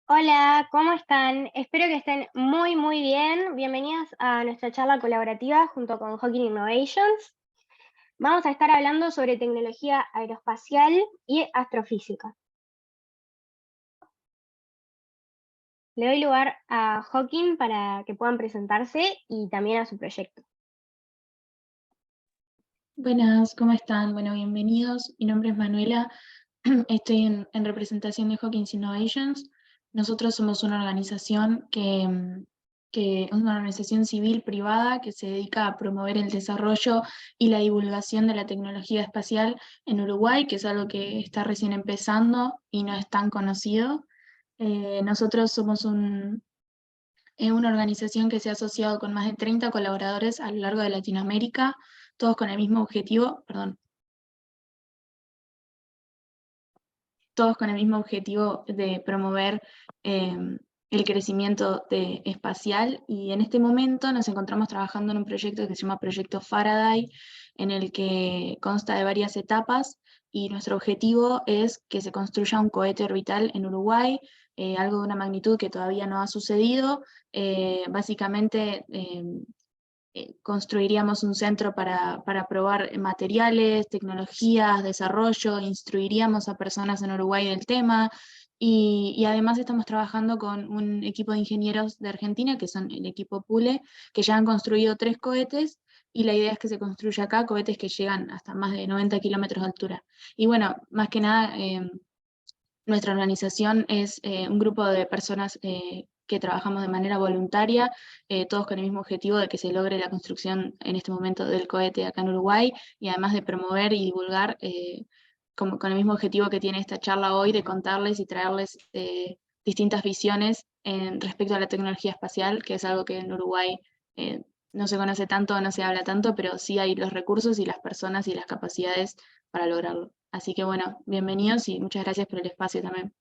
Hola, ¿cómo están? Espero que estén muy bien. Bienvenidas a nuestra charla colaborativa junto con Hawking Innovations. Vamos a estar hablando sobre tecnología aeroespacial y astrofísica. Le doy lugar a Hawking para que puedan presentarse y también a su proyecto. Buenas, ¿cómo están? Bueno, bienvenidos. Mi nombre es Manuela. Estoy en representación de Hawkins Innovations. Nosotros somos una organización que es una organización civil privada que se dedica a promover el desarrollo y la divulgación de la tecnología espacial en Uruguay, que es algo que está recién empezando y no es tan conocido. Nosotros somos una organización que se ha asociado con más de 30 colaboradores a lo largo de Latinoamérica, todos con el mismo objetivo, todos con el mismo objetivo de promover el crecimiento espacial, y en este momento nos encontramos trabajando en un proyecto que se llama Proyecto Faraday, en el que consta de varias etapas, y nuestro objetivo es que se construya un cohete orbital en Uruguay, algo de una magnitud que todavía no ha sucedido. Básicamente construiríamos un centro para probar materiales, tecnologías, desarrollo, instruiríamos a personas en Uruguay del tema, y además estamos trabajando con un equipo de ingenieros de Argentina, que son el equipo PULE, que ya han construido 3 cohetes, y la idea es que se construya acá cohetes que llegan hasta más de 90 kilómetros de altura. Y bueno, más que nada, nuestra organización es un grupo de personas que trabajamos de manera voluntaria, todos con el mismo objetivo de que se logre la construcción en este momento del cohete acá en Uruguay, y además de promover y divulgar, con el mismo objetivo que tiene esta charla hoy, de contarles y traerles distintas visiones respecto a la tecnología espacial, que es algo que en Uruguay no se conoce tanto, no se habla tanto, pero sí hay los recursos y las personas y las capacidades para lograrlo. Así que bueno, bienvenidos y muchas gracias por el espacio también.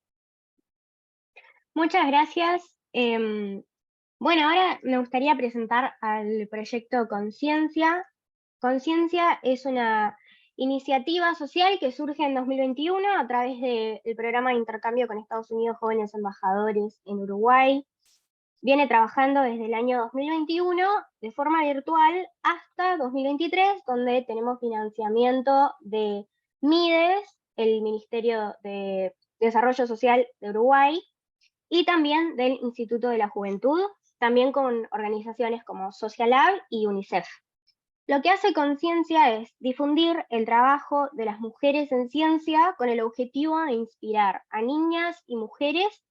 Muchas gracias. Bueno, ahora me gustaría presentar al proyecto Conciencia. Conciencia es una iniciativa social que surge en 2021 a través del programa de intercambio con Estados Unidos Jóvenes Embajadores en Uruguay. Viene trabajando desde el año 2021 de forma virtual hasta 2023, donde tenemos financiamiento de MIDES, el Ministerio de Desarrollo Social de Uruguay, y también del Instituto de la Juventud, también con organizaciones como Socialab y UNICEF. Lo que hace Conciencia es difundir el trabajo de las mujeres en ciencia con el objetivo de inspirar a niñas y mujeres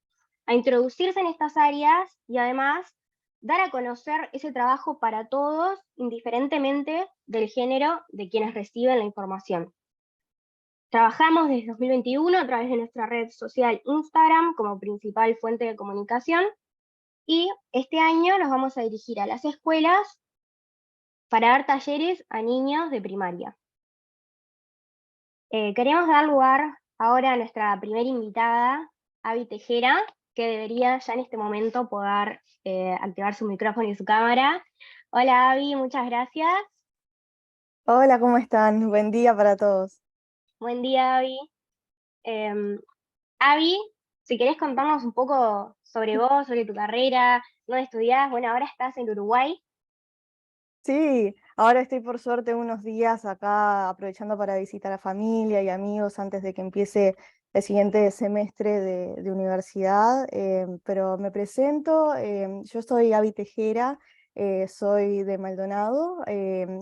a introducirse en estas áreas y además dar a conocer ese trabajo para todos, indiferentemente del género de quienes reciben la información. Trabajamos desde 2021 a través de nuestra red social Instagram como principal fuente de comunicación, y este año nos vamos a dirigir a las escuelas para dar talleres a niños de primaria. Queremos dar lugar ahora a nuestra primera invitada, Avi Tejera, que debería ya en este momento poder activar su micrófono y su cámara. Hola Avi, muchas gracias. Hola, ¿cómo están? Buen día para todos. Buen día Avi. Em, Avi, si querés contarnos un poco sobre vos, sobre tu carrera, dónde estudiás. Bueno, ahora estás en Uruguay. Sí, ahora estoy por suerte unos días acá aprovechando para visitar a familia y amigos antes de que empiece el siguiente semestre de universidad, pero me presento, yo soy Avi Tejera, soy de Maldonado,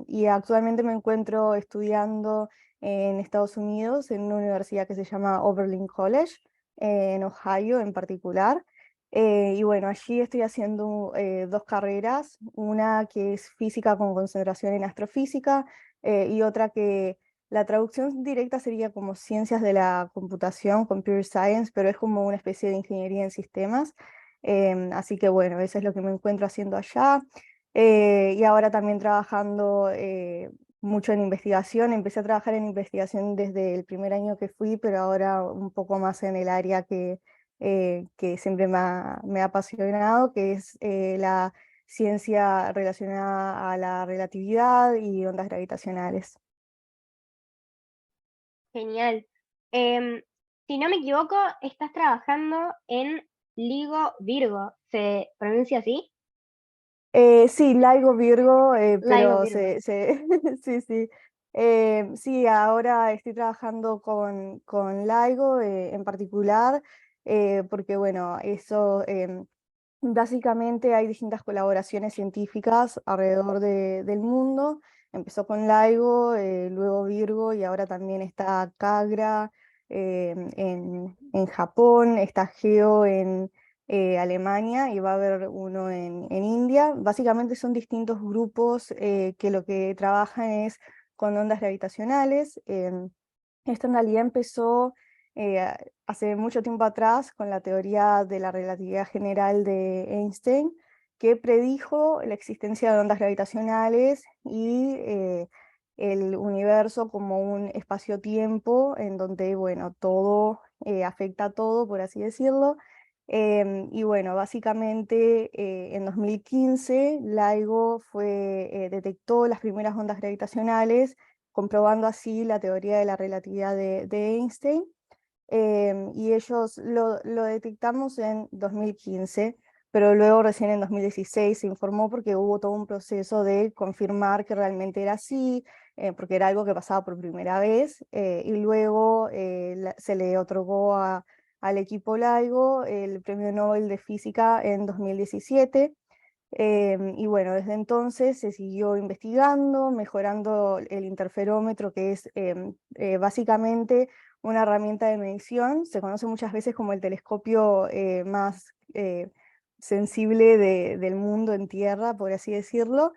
y actualmente me encuentro estudiando en Estados Unidos en una universidad que se llama Oberlin College, en Ohio en particular. Y bueno, allí estoy haciendo 2 carreras, una que es física con concentración en astrofísica, y otra que la traducción directa sería como ciencias de la computación, computer science, pero es como una especie de ingeniería en sistemas. Así que bueno, eso es lo que me encuentro haciendo allá. Y ahora también trabajando mucho en investigación. Empecé a trabajar en investigación desde el primer año que fui, pero ahora un poco más en el área que siempre me ha apasionado, que es la ciencia relacionada a la relatividad y ondas gravitacionales. Genial. Em, si no me equivoco, estás trabajando en LIGO Virgo. ¿Se pronuncia así? Sí, Laigo Virgo, LIGO pero Virgo. sí, sí. Sí, ahora estoy trabajando con Laigo en particular, porque bueno, eso básicamente hay distintas colaboraciones científicas alrededor del mundo. Empezó con LIGO, luego Virgo y ahora también está Kagra en Japón, está GEO en Alemania y va a haber uno en India. Básicamente son distintos grupos que lo que trabajan es con ondas gravitacionales. Esto en realidad empezó hace mucho tiempo atrás con la teoría de la relatividad general de Einstein, que predijo la existencia de ondas gravitacionales y el universo como un espacio-tiempo en donde, bueno, todo afecta a todo, por así decirlo. Y bueno, básicamente en 2015 LIGO detectó las primeras ondas gravitacionales, comprobando así la teoría de la relatividad de Einstein. Y ellos lo detectamos en 2015, pero luego recién en 2016 se informó porque hubo todo un proceso de confirmar que realmente era así, porque era algo que pasaba por primera vez, y luego se le otorgó al equipo LIGO el Premio Nobel de Física en 2017. Y bueno, desde entonces se siguió investigando, mejorando el interferómetro, que es básicamente una herramienta de medición. Se conoce muchas veces como el telescopio más sensible del mundo en tierra, por así decirlo.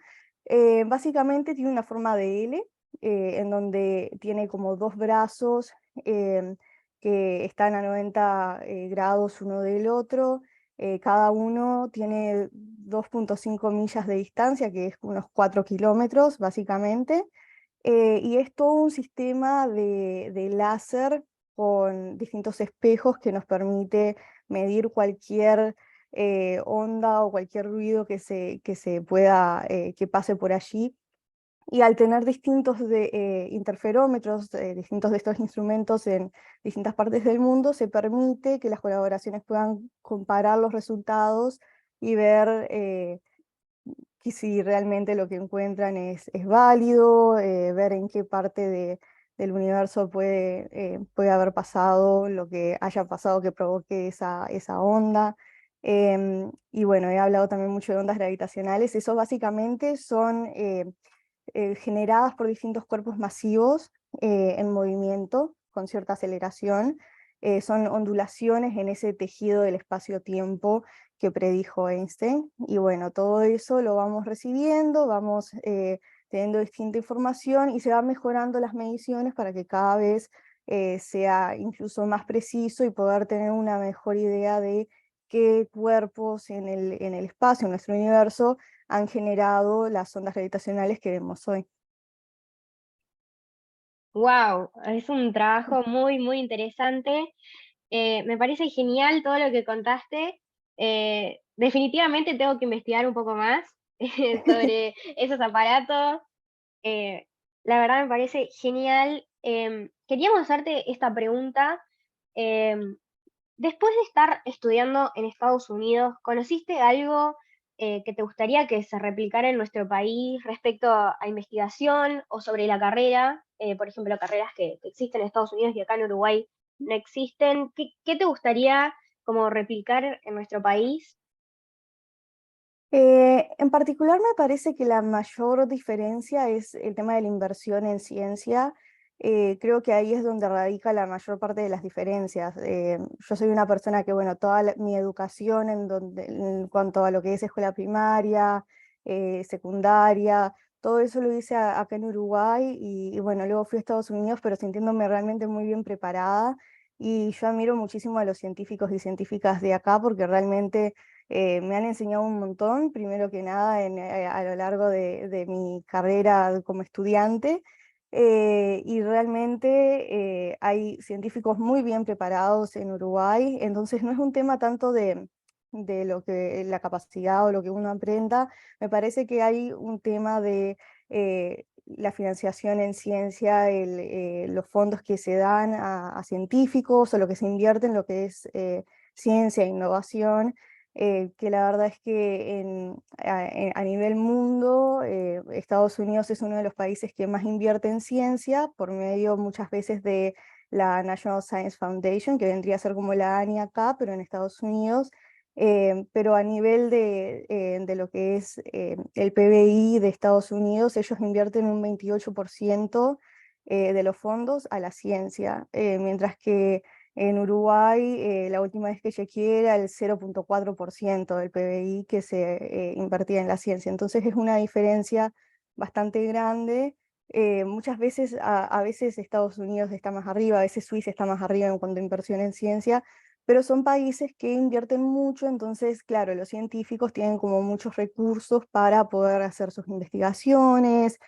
Básicamente tiene una forma de L, en donde tiene como dos brazos que están a 90 grados uno del otro. Cada uno tiene 2,5 millas de distancia, que es unos 4 kilómetros básicamente, y es todo un sistema de láser con distintos espejos que nos permite medir cualquier onda o cualquier ruido que se pueda, que pase por allí. Y al tener distintos interferómetros, distintos de estos instrumentos en distintas partes del mundo, se permite que las colaboraciones puedan comparar los resultados y ver que si realmente lo que encuentran es válido, ver en qué parte del universo puede haber pasado lo que haya pasado que provoque esa onda. Y bueno, he hablado también mucho de ondas gravitacionales. Eso básicamente son generadas por distintos cuerpos masivos en movimiento con cierta aceleración. Son ondulaciones en ese tejido del espacio-tiempo que predijo Einstein. Y bueno, todo eso lo vamos recibiendo, vamos teniendo distinta información y se van mejorando las mediciones para que cada vez sea incluso más preciso y poder tener una mejor idea de qué cuerpos en el espacio, en nuestro universo, han generado las ondas gravitacionales que vemos hoy. Wow, es un trabajo muy, muy interesante. Me parece genial todo lo que contaste. Definitivamente tengo que investigar un poco más sobre esos aparatos. Eh, la verdad me parece genial. Queríamos hacerte esta pregunta. em, Después de estar estudiando en Estados Unidos, ¿conociste algo que te gustaría que se replicara en nuestro país respecto a investigación o sobre la carrera? Por ejemplo, carreras que existen en Estados Unidos y acá en Uruguay no existen. ¿Qué te gustaría como replicar en nuestro país? En particular me parece que la mayor diferencia es el tema de la inversión en ciencia. Creo que ahí es donde radica la mayor parte de las diferencias. Yo soy una persona que, bueno, toda mi educación en cuanto a lo que es escuela primaria, secundaria, todo eso lo hice acá en Uruguay y bueno, luego fui a Estados Unidos, pero sintiéndome realmente muy bien preparada. Y yo admiro muchísimo a los científicos y científicas de acá porque realmente me han enseñado un montón, primero que nada a lo largo de mi carrera como estudiante. Y realmente hay científicos muy bien preparados en Uruguay, entonces no es un tema tanto de lo que la capacidad o lo que uno aprenda, me parece que hay un tema de la financiación en ciencia, los fondos que se dan a científicos o lo que se invierte en lo que es ciencia e innovación, que la verdad es que a nivel mundo, Estados Unidos es uno de los países que más invierte en ciencia por medio muchas veces de la National Science Foundation, que vendría a ser como la ANI acá, pero en Estados Unidos. Pero a nivel de lo que es el PBI de Estados Unidos, ellos invierten un 28% de los fondos a la ciencia, mientras que en Uruguay, la última vez que chequeé era el 0,4% del PBI que se invertía en la ciencia. Entonces es una diferencia bastante grande. Muchas veces, a veces Estados Unidos está más arriba, a veces Suiza está más arriba en cuanto a inversión en ciencia, pero son países que invierten mucho, entonces, claro, los científicos tienen como muchos recursos para poder hacer sus investigaciones,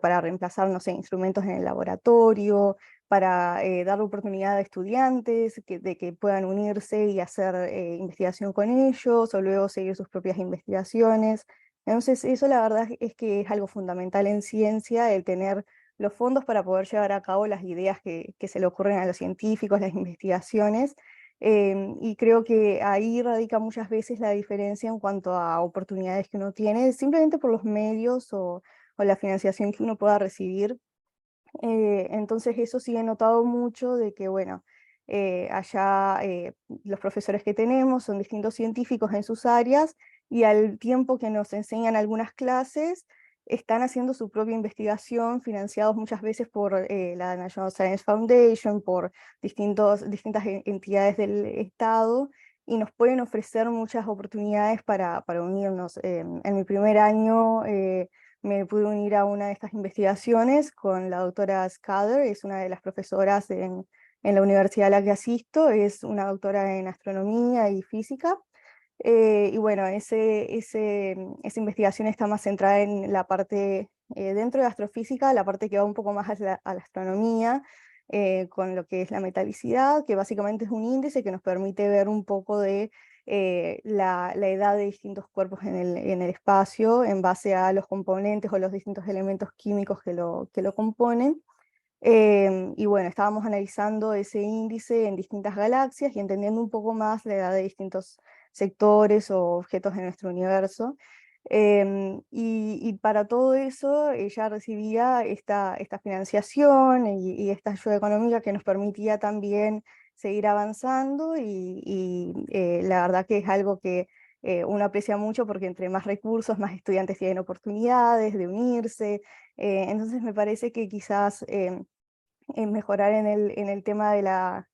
para reemplazar, no sé, instrumentos en el laboratorio, para dar oportunidad a estudiantes de que puedan unirse y hacer investigación con ellos o luego seguir sus propias investigaciones. Entonces, eso la verdad es que es algo fundamental en ciencia, el tener los fondos para poder llevar a cabo las ideas que se le ocurren a los científicos, las investigaciones. Y creo que ahí radica muchas veces la diferencia en cuanto a oportunidades que uno tiene, simplemente por los medios o la financiación que uno pueda recibir. Entonces eso sí he notado mucho de que, bueno, allá los profesores que tenemos son distintos científicos en sus áreas y al tiempo que nos enseñan algunas clases, están haciendo su propia investigación, financiados muchas veces por la National Science Foundation, por distintas entidades del Estado, y nos pueden ofrecer muchas oportunidades para unirnos. En mi primer año me pude unir a una de estas investigaciones con la doctora Scudder, es una de las profesoras en la universidad a la que asisto, es una doctora en astronomía y física. Y bueno, esa investigación está más centrada en la parte, dentro de astrofísica, la parte que va un poco más a la astronomía, con lo que es la metalicidad, que básicamente es un índice que nos permite ver un poco de la edad de distintos cuerpos en el espacio en base a los componentes o los distintos elementos químicos que lo componen. Y bueno, estábamos analizando ese índice en distintas galaxias y entendiendo un poco más la edad de distintos sectores o objetos de nuestro universo. Y para todo eso ella recibía esta financiación y esta ayuda económica que nos permitía también seguir avanzando y la verdad que es algo que uno aprecia mucho porque entre más recursos, más estudiantes tienen oportunidades de unirse. Entonces me parece que quizás en mejorar en el tema de la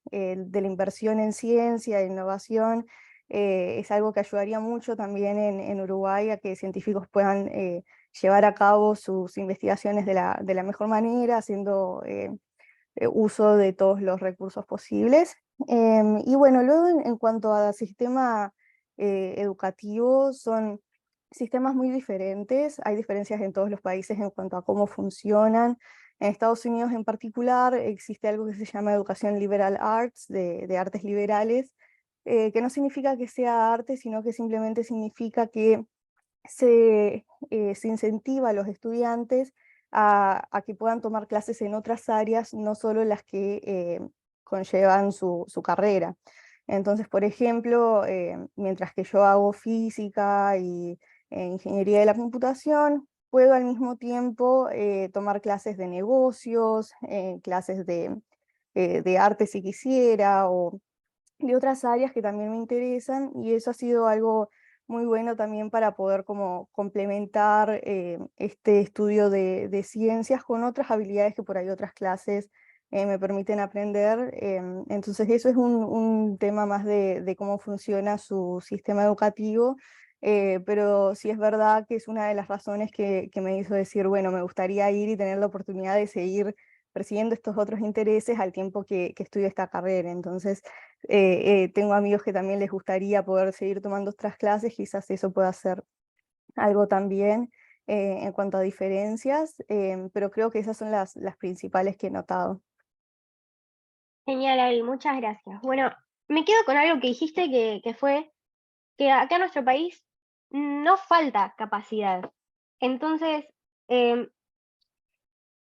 inversión en ciencia e innovación es algo que ayudaría mucho también en Uruguay a que científicos puedan llevar a cabo sus investigaciones de la mejor manera, haciendo uso de todos los recursos posibles. Y bueno, luego en cuanto a sistema educativo, son sistemas muy diferentes, hay diferencias en todos los países en cuanto a cómo funcionan. En Estados Unidos en particular existe algo que se llama educación liberal arts, de artes liberales, que no significa que sea arte, sino que simplemente significa que se incentiva a los estudiantes a que puedan tomar clases en otras áreas, no solo las que conllevan su carrera. Entonces, por ejemplo, mientras que yo hago física y ingeniería de la computación, puedo al mismo tiempo tomar clases de negocios, clases de arte si quisiera, o de otras áreas que también me interesan, y eso ha sido algo muy bueno también para poder como complementar este estudio de ciencias con otras habilidades que por ahí otras clases me permiten aprender. Entonces eso es un tema más de cómo funciona su sistema educativo, pero sí es verdad que es una de las razones que me hizo decir, bueno, me gustaría ir y tener la oportunidad de seguir persiguiendo estos otros intereses al tiempo que estudio esta carrera. Entonces, tengo amigos que también les gustaría poder seguir tomando otras clases, quizás eso pueda ser algo también en cuanto a diferencias, pero creo que esas son las principales que he notado. Genial, Abby, muchas gracias. Bueno, me quedo con algo que dijiste que fue que acá en nuestro país no falta capacidad. Entonces, em,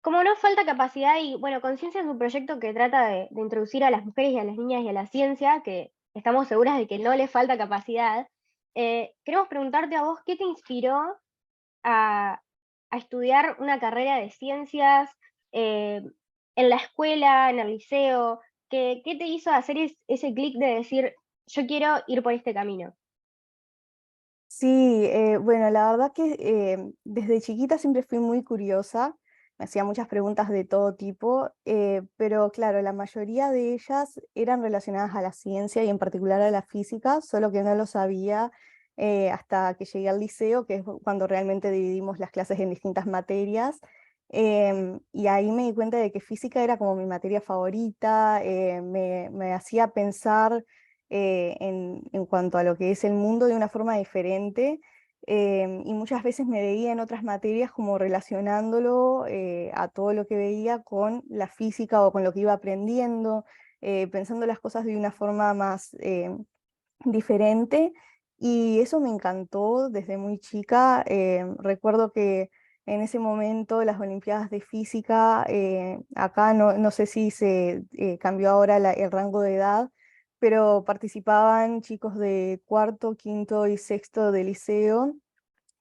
como no falta capacidad y, bueno, Conciencia es un proyecto que trata de introducir a las mujeres y a las niñas y a la ciencia, que estamos seguras de que no les falta capacidad, queremos preguntarte a vos, ¿qué te inspiró a, a estudiar una carrera de ciencias eh, en la escuela, en el liceo? ¿Qué te hizo hacer ese clic de decir, yo quiero ir por este camino? Sí, bueno, la verdad que desde chiquita siempre fui muy curiosa, me hacía muchas preguntas de todo tipo, pero claro, la mayoría de ellas eran relacionadas a la ciencia y en particular a la física, solo que no lo sabía hasta que llegué al liceo, que es cuando realmente dividimos las clases en distintas materias. Y ahí me di cuenta de que física era como mi materia favorita, me hacía pensar en cuanto a lo que es el mundo de una forma diferente, y muchas veces me veía en otras materias como relacionándolo a todo lo que veía con la física o con lo que iba aprendiendo, pensando las cosas de una forma más diferente, y eso me encantó desde muy chica. Recuerdo que en ese momento las Olimpiadas de Física, acá no sé si se cambió ahora el rango de edad, pero participaban chicos de cuarto, quinto y sexto de liceo.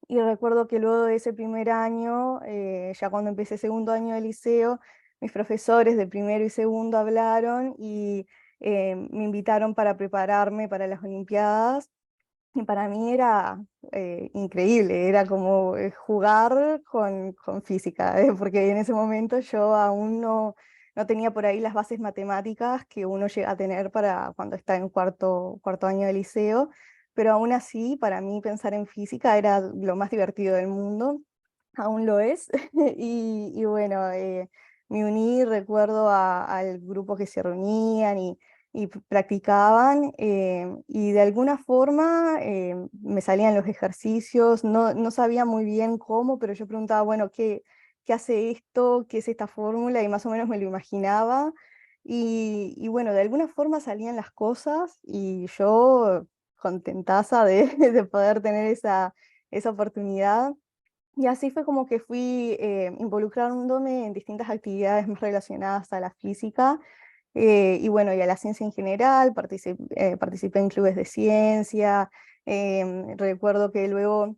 Y recuerdo que luego de ese primer año, ya cuando empecé segundo año de liceo, mis profesores de primero y segundo hablaron y me invitaron para prepararme para las Olimpiadas. Y para mí era increíble, era como jugar con física, porque en ese momento yo aún no tenía por ahí las bases matemáticas que uno llega a tener para cuando está en cuarto año de liceo, pero aún así para mí pensar en física era lo más divertido del mundo, aún lo es. Y bueno, me uní, recuerdo al grupo que se reunían y practicaban, y de alguna forma me salían los ejercicios, no sabía muy bien cómo, pero yo preguntaba, bueno, ¿qué hace esto? ¿Qué es esta fórmula? Y más o menos me lo imaginaba. Y bueno, de alguna forma salían las cosas y yo contentaza de, de poder tener esa oportunidad. Y así fue como que fui involucrándome en distintas actividades más relacionadas a la física, y bueno, y a la ciencia en general. Participé en clubes de ciencia. Recuerdo que luego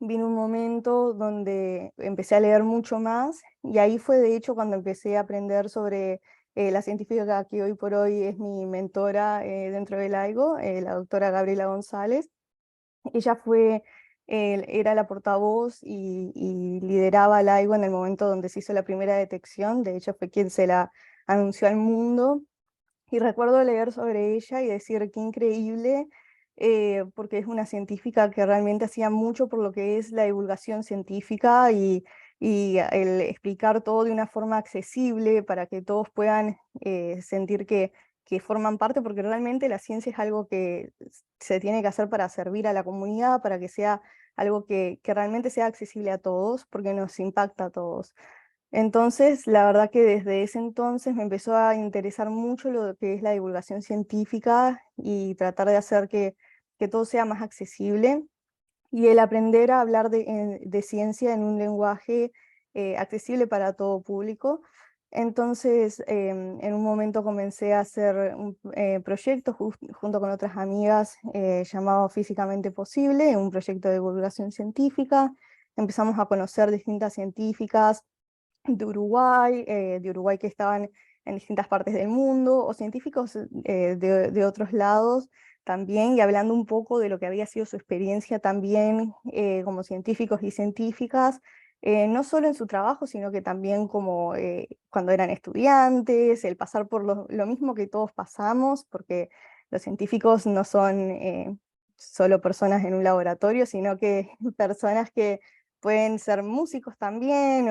vino un momento donde empecé a leer mucho más, y ahí fue de hecho cuando empecé a aprender sobre la científica que hoy por hoy es mi mentora dentro del AIGO, la doctora Gabriela González. Ella era la portavoz y lideraba el AIGO en el momento donde se hizo la primera detección. De hecho fue quien se la anunció al mundo, y recuerdo leer sobre ella y decir qué increíble, porque es una científica que realmente hacía mucho por lo que es la divulgación científica y el explicar todo de una forma accesible para que todos puedan sentir que forman parte, porque realmente la ciencia es algo que se tiene que hacer para servir a la comunidad, para que sea algo que realmente sea accesible a todos, porque nos impacta a todos. Entonces, la verdad que desde ese entonces me empezó a interesar mucho lo que es la divulgación científica y tratar de hacer que todo sea más accesible, y el aprender a hablar de ciencia en un lenguaje accesible para todo público. Entonces, en un momento comencé a hacer un proyecto junto con otras amigas llamado Físicamente Posible, un proyecto de divulgación científica. Empezamos a conocer distintas científicas de Uruguay que estaban en distintas partes del mundo, o científicos de otros lados también, y hablando un poco de lo que había sido su experiencia también como científicos y científicas, no solo en su trabajo, sino que también como cuando eran estudiantes, el pasar por lo mismo que todos pasamos, porque los científicos no son solo personas en un laboratorio, sino que personas que pueden ser músicos también,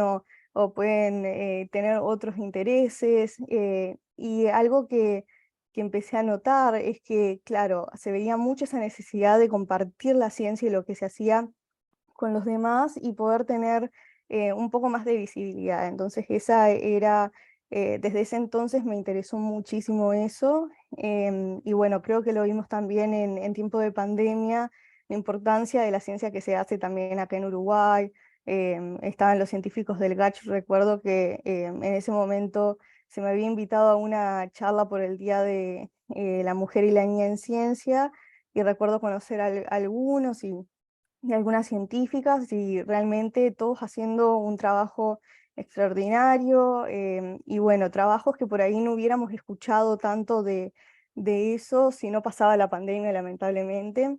o pueden tener otros intereses. Y algo que empecé a notar es que, claro, se veía mucho esa necesidad de compartir la ciencia y lo que se hacía con los demás y poder tener un poco más de visibilidad. Entonces esa era, desde ese entonces me interesó muchísimo eso. Y bueno, creo que lo vimos también en tiempo de pandemia, la importancia de la ciencia que se hace también acá en Uruguay. Estaban los científicos del GACH, recuerdo que en ese momento se me había invitado a una charla por el Día de la Mujer y la Niña en Ciencia, y recuerdo conocer a algunos y algunas científicas, y realmente todos haciendo un trabajo extraordinario, y bueno, trabajos que por ahí no hubiéramos escuchado tanto de eso si no pasaba la pandemia, lamentablemente.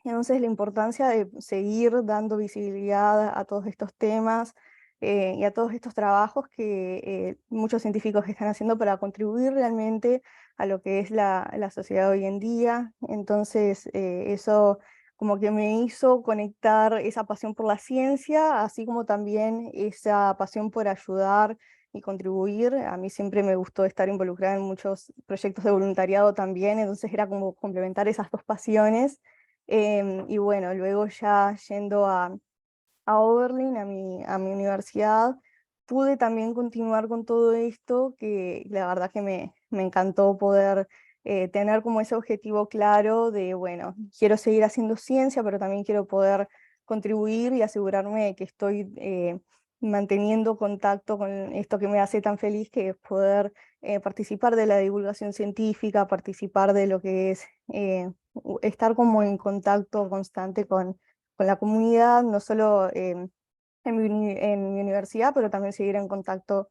Entonces la importancia de seguir dando visibilidad a todos estos temas y a todos estos trabajos que muchos científicos están haciendo para contribuir realmente a lo que es la sociedad hoy en día. Entonces eso como que me hizo conectar esa pasión por la ciencia, así como también esa pasión por ayudar y contribuir. A mí siempre me gustó estar involucrada en muchos proyectos de voluntariado también, entonces era como complementar esas dos pasiones. Y bueno, luego ya yendo a Oberlin, a mi universidad, pude también continuar con todo esto, que la verdad que me encantó poder tener como ese objetivo claro de, bueno, quiero seguir haciendo ciencia, pero también quiero poder contribuir y asegurarme de que estoy manteniendo contacto con esto que me hace tan feliz, que es poder participar de la divulgación científica, participar de lo que es estar como en contacto constante con la comunidad, no solo en mi universidad, pero también seguir en contacto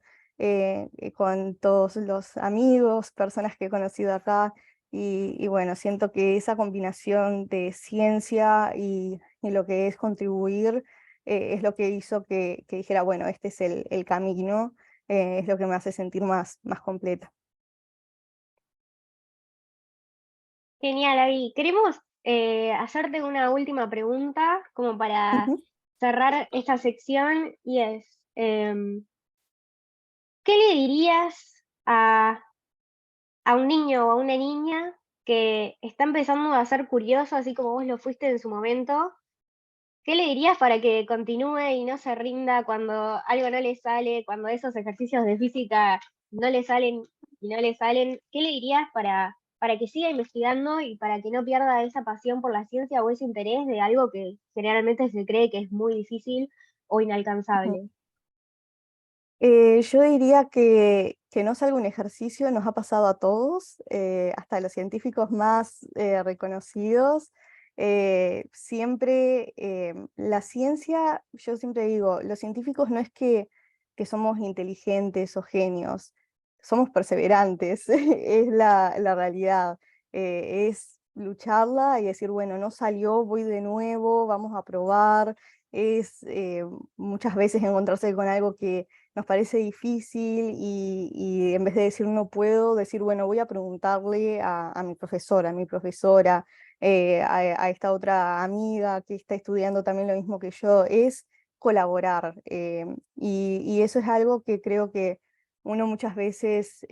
con todos los amigos, personas que he conocido acá. Y bueno, siento que esa combinación de ciencia y lo que es contribuir es lo que hizo que dijera, bueno, este es el camino, es lo que me hace sentir más completa. Genial, Abby. Queremos hacerte una última pregunta como para Ujú. cerrar esta sección y es, ¿qué le dirías a un niño o a una niña que está empezando a ser curioso, así como vos lo fuiste en su momento? ¿Qué le dirías para que continúe y no se rinda cuando algo no le sale, cuando esos ejercicios de física no le salen y no le salen? ¿Qué le dirías para que siga investigando y para que no pierda esa pasión por la ciencia o ese interés de algo que generalmente se cree que es muy difícil o Ujú. inalcanzable? Yo diría que no es algún ejercicio, nos ha pasado a todos, hasta a los científicos más reconocidos. Siempre la ciencia, yo siempre digo, los científicos no es que somos inteligentes o genios, somos perseverantes, es la realidad. Es lucharla y decir, bueno, no salió, voy de nuevo, vamos a probar. Es muchas veces encontrarse con algo que nos parece difícil y en vez de decir no puedo, decir, bueno, voy a preguntarle a mi profesora, a esta otra amiga que está estudiando también lo mismo que yo, es colaborar. Y eso es algo que creo que uno muchas veces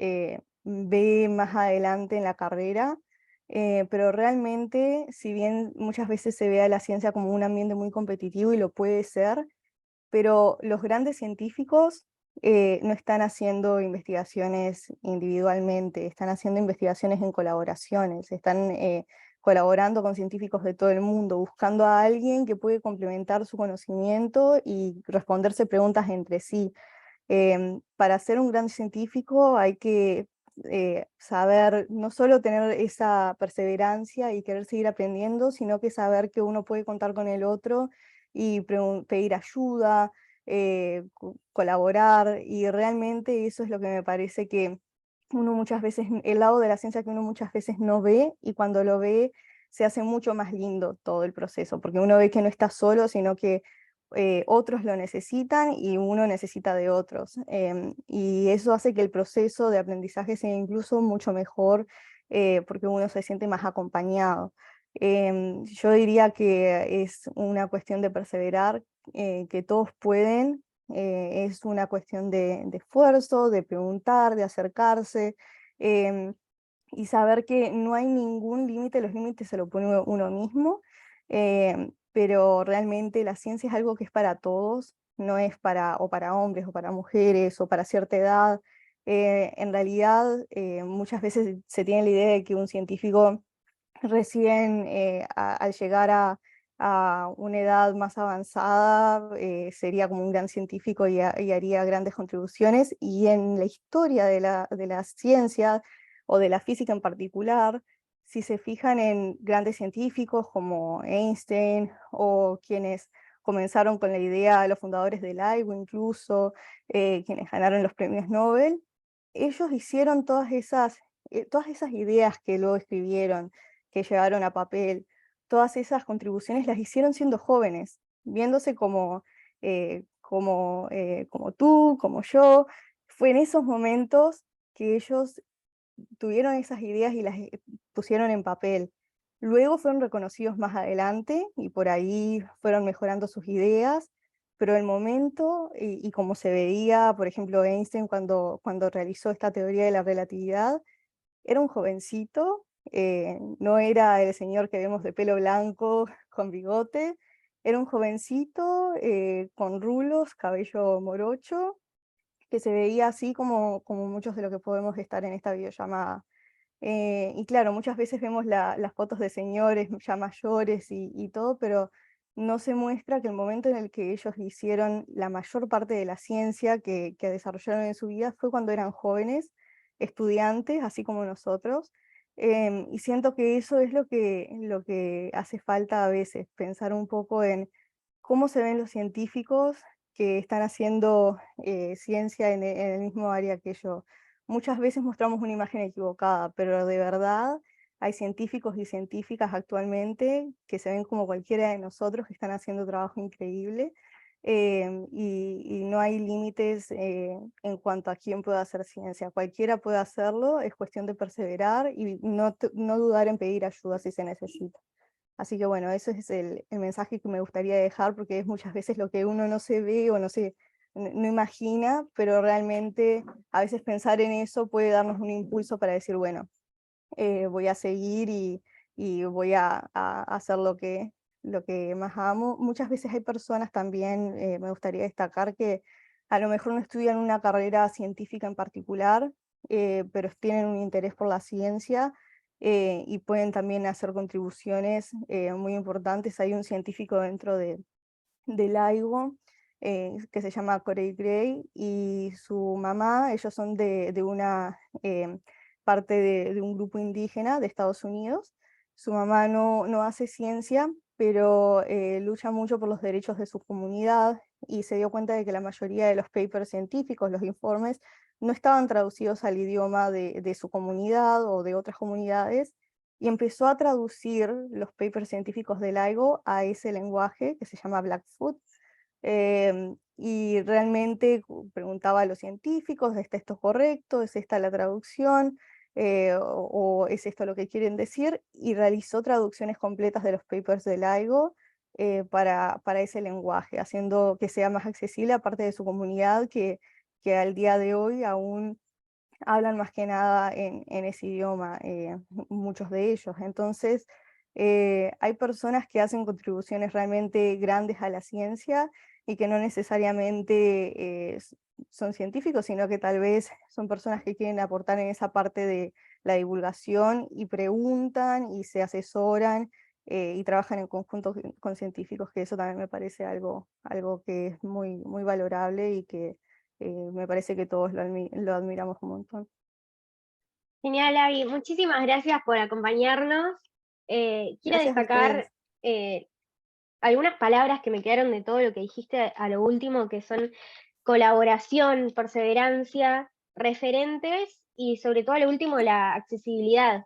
ve más adelante en la carrera. Pero realmente, si bien muchas veces se ve a la ciencia como un ambiente muy competitivo y lo puede ser, pero los grandes científicos no están haciendo investigaciones individualmente, están haciendo investigaciones en colaboraciones, están colaborando con científicos de todo el mundo, buscando a alguien que puede complementar su conocimiento y responderse preguntas entre sí. Para ser un gran científico hay que saber no solo tener esa perseverancia y querer seguir aprendiendo, sino que saber que uno puede contar con el otro y pedir ayuda, colaborar, y realmente eso es lo que me parece que uno muchas veces, el lado de la ciencia que uno muchas veces no ve, y cuando lo ve se hace mucho más lindo todo el proceso, porque uno ve que no está solo, sino que otros lo necesitan y uno necesita de otros. Y eso hace que el proceso de aprendizaje sea incluso mucho mejor, porque uno se siente más acompañado. Yo diría que es una cuestión de perseverar, que todos pueden, Es una cuestión de esfuerzo, de preguntar, de acercarse, y saber que no hay ningún límite, los límites se lo pone uno mismo, pero realmente la ciencia es algo que es para todos, no es para, o para hombres, o para mujeres, o para cierta edad. En realidad, muchas veces se tiene la idea de que un científico recién al llegar a una edad más avanzada sería como un gran científico y haría grandes contribuciones, y en la historia de la ciencia o de la física en particular, si se fijan en grandes científicos como Einstein o quienes comenzaron con la idea, los fundadores del LIGO incluso, quienes ganaron los premios Nobel, ellos hicieron todas esas ideas que luego escribieron, que llevaron a papel, todas esas contribuciones las hicieron siendo jóvenes, viéndose como tú, como yo. Fue en esos momentos que ellos tuvieron esas ideas y las pusieron en papel. Luego fueron reconocidos más adelante y por ahí fueron mejorando sus ideas, pero el momento, y como se veía, por ejemplo, Einstein cuando realizó esta teoría de la relatividad, era un jovencito, no era el señor que vemos de pelo blanco con bigote, era un jovencito con rulos, cabello morocho, que se veía así como muchos de los que podemos estar en esta videollamada. Y claro, muchas veces vemos las fotos de señores ya mayores y todo, pero no se muestra que el momento en el que ellos hicieron la mayor parte de la ciencia que desarrollaron en su vida fue cuando eran jóvenes, estudiantes, así como nosotros. Y siento que eso es lo que hace falta a veces, pensar un poco en cómo se ven los científicos que están haciendo ciencia en el mismo área que yo. Muchas veces mostramos una imagen equivocada, pero de verdad hay científicos y científicas actualmente que se ven como cualquiera de nosotros, que están haciendo trabajo increíble, y no hay límites en cuanto a quién puede hacer ciencia. Cualquiera puede hacerlo, es cuestión de perseverar y no dudar en pedir ayuda si se necesita. Así que bueno, eso es el mensaje que me gustaría dejar, porque es muchas veces lo que uno no se ve o no imagina, pero realmente a veces pensar en eso puede darnos un impulso para decir, bueno, voy a seguir y voy a hacer lo que más amo. Muchas veces hay personas también, me gustaría destacar, que a lo mejor no estudian una carrera científica en particular, pero tienen un interés por la ciencia, y pueden también hacer contribuciones muy importantes. Hay un científico dentro del LIGO que se llama Corey Gray, y su mamá, ellos son de una parte de un grupo indígena de Estados Unidos. Su mamá no hace ciencia, pero lucha mucho por los derechos de su comunidad, y se dio cuenta de que la mayoría de los papers científicos, los informes, no estaban traducidos al idioma de su comunidad o de otras comunidades, y empezó a traducir los papers científicos del LIGO a ese lenguaje que se llama Blackfoot. Y realmente preguntaba a los científicos, ¿es esto correcto? ¿Es esta la traducción? O ¿es esto lo que quieren decir? Y realizó traducciones completas de los papers del LIGO para ese lenguaje, haciendo que sea más accesible a parte de su comunidad que al día de hoy aún hablan más que nada en ese idioma, muchos de ellos. Entonces, hay personas que hacen contribuciones realmente grandes a la ciencia y que no necesariamente son científicos, sino que tal vez son personas que quieren aportar en esa parte de la divulgación y preguntan y se asesoran y trabajan en conjunto con científicos, que eso también me parece algo que es muy valorable y que me parece que todos lo admiramos un montón. Genial, Abby. Muchísimas gracias por acompañarnos. Quiero Gracias a ustedes. destacar algunas palabras que me quedaron de todo lo que dijiste a lo último, que son colaboración, perseverancia, referentes y sobre todo a lo último la accesibilidad.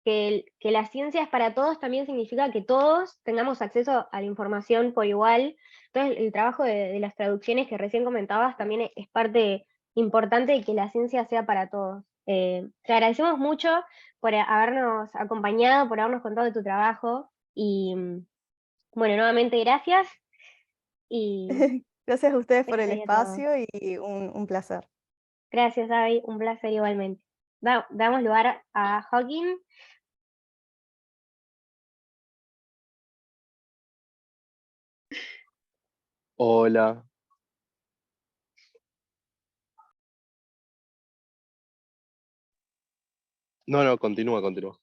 Que la ciencia es para todos también significa que todos tengamos acceso a la información por igual. Entonces, el trabajo de las traducciones que recién comentabas también es parte importante de que la ciencia sea para todos. Te agradecemos mucho por habernos acompañado, por habernos contado de tu trabajo y bueno, nuevamente gracias y Gracias a ustedes por Eso el sería todo. espacio y un placer. Gracias, Abby, un placer igualmente. Damos lugar a Joaquín. Hola. No, no, continúa, continúa.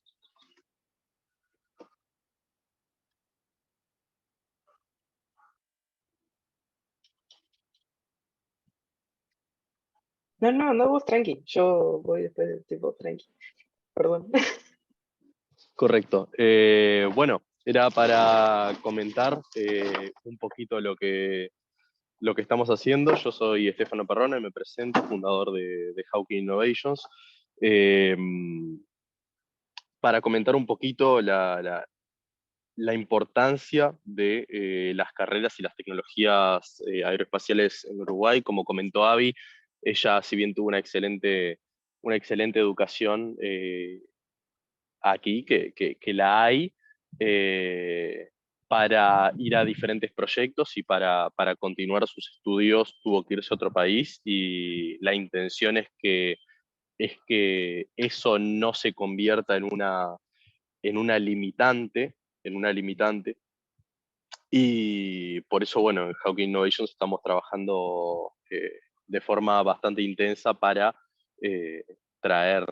No, no, no, vos tranqui. Yo voy después de tipo tranqui. Perdón. Correcto. Bueno, era para comentar un poquito lo que estamos haciendo. Yo soy Estefano Perrone, me presento, fundador de Hawking Innovations. Eh, para comentar un poquito la importancia de las carreras y las tecnologías aeroespaciales en Uruguay. Como comentó Avi, ella, si bien tuvo una excelente educación aquí, que la hay, eh, para ir a diferentes proyectos y para continuar sus estudios tuvo que irse a otro país, y la intención es que eso no se convierta en una limitante, en una limitante. Y por eso, bueno, en Hawking Innovations estamos trabajando de forma bastante intensa para eh, traer,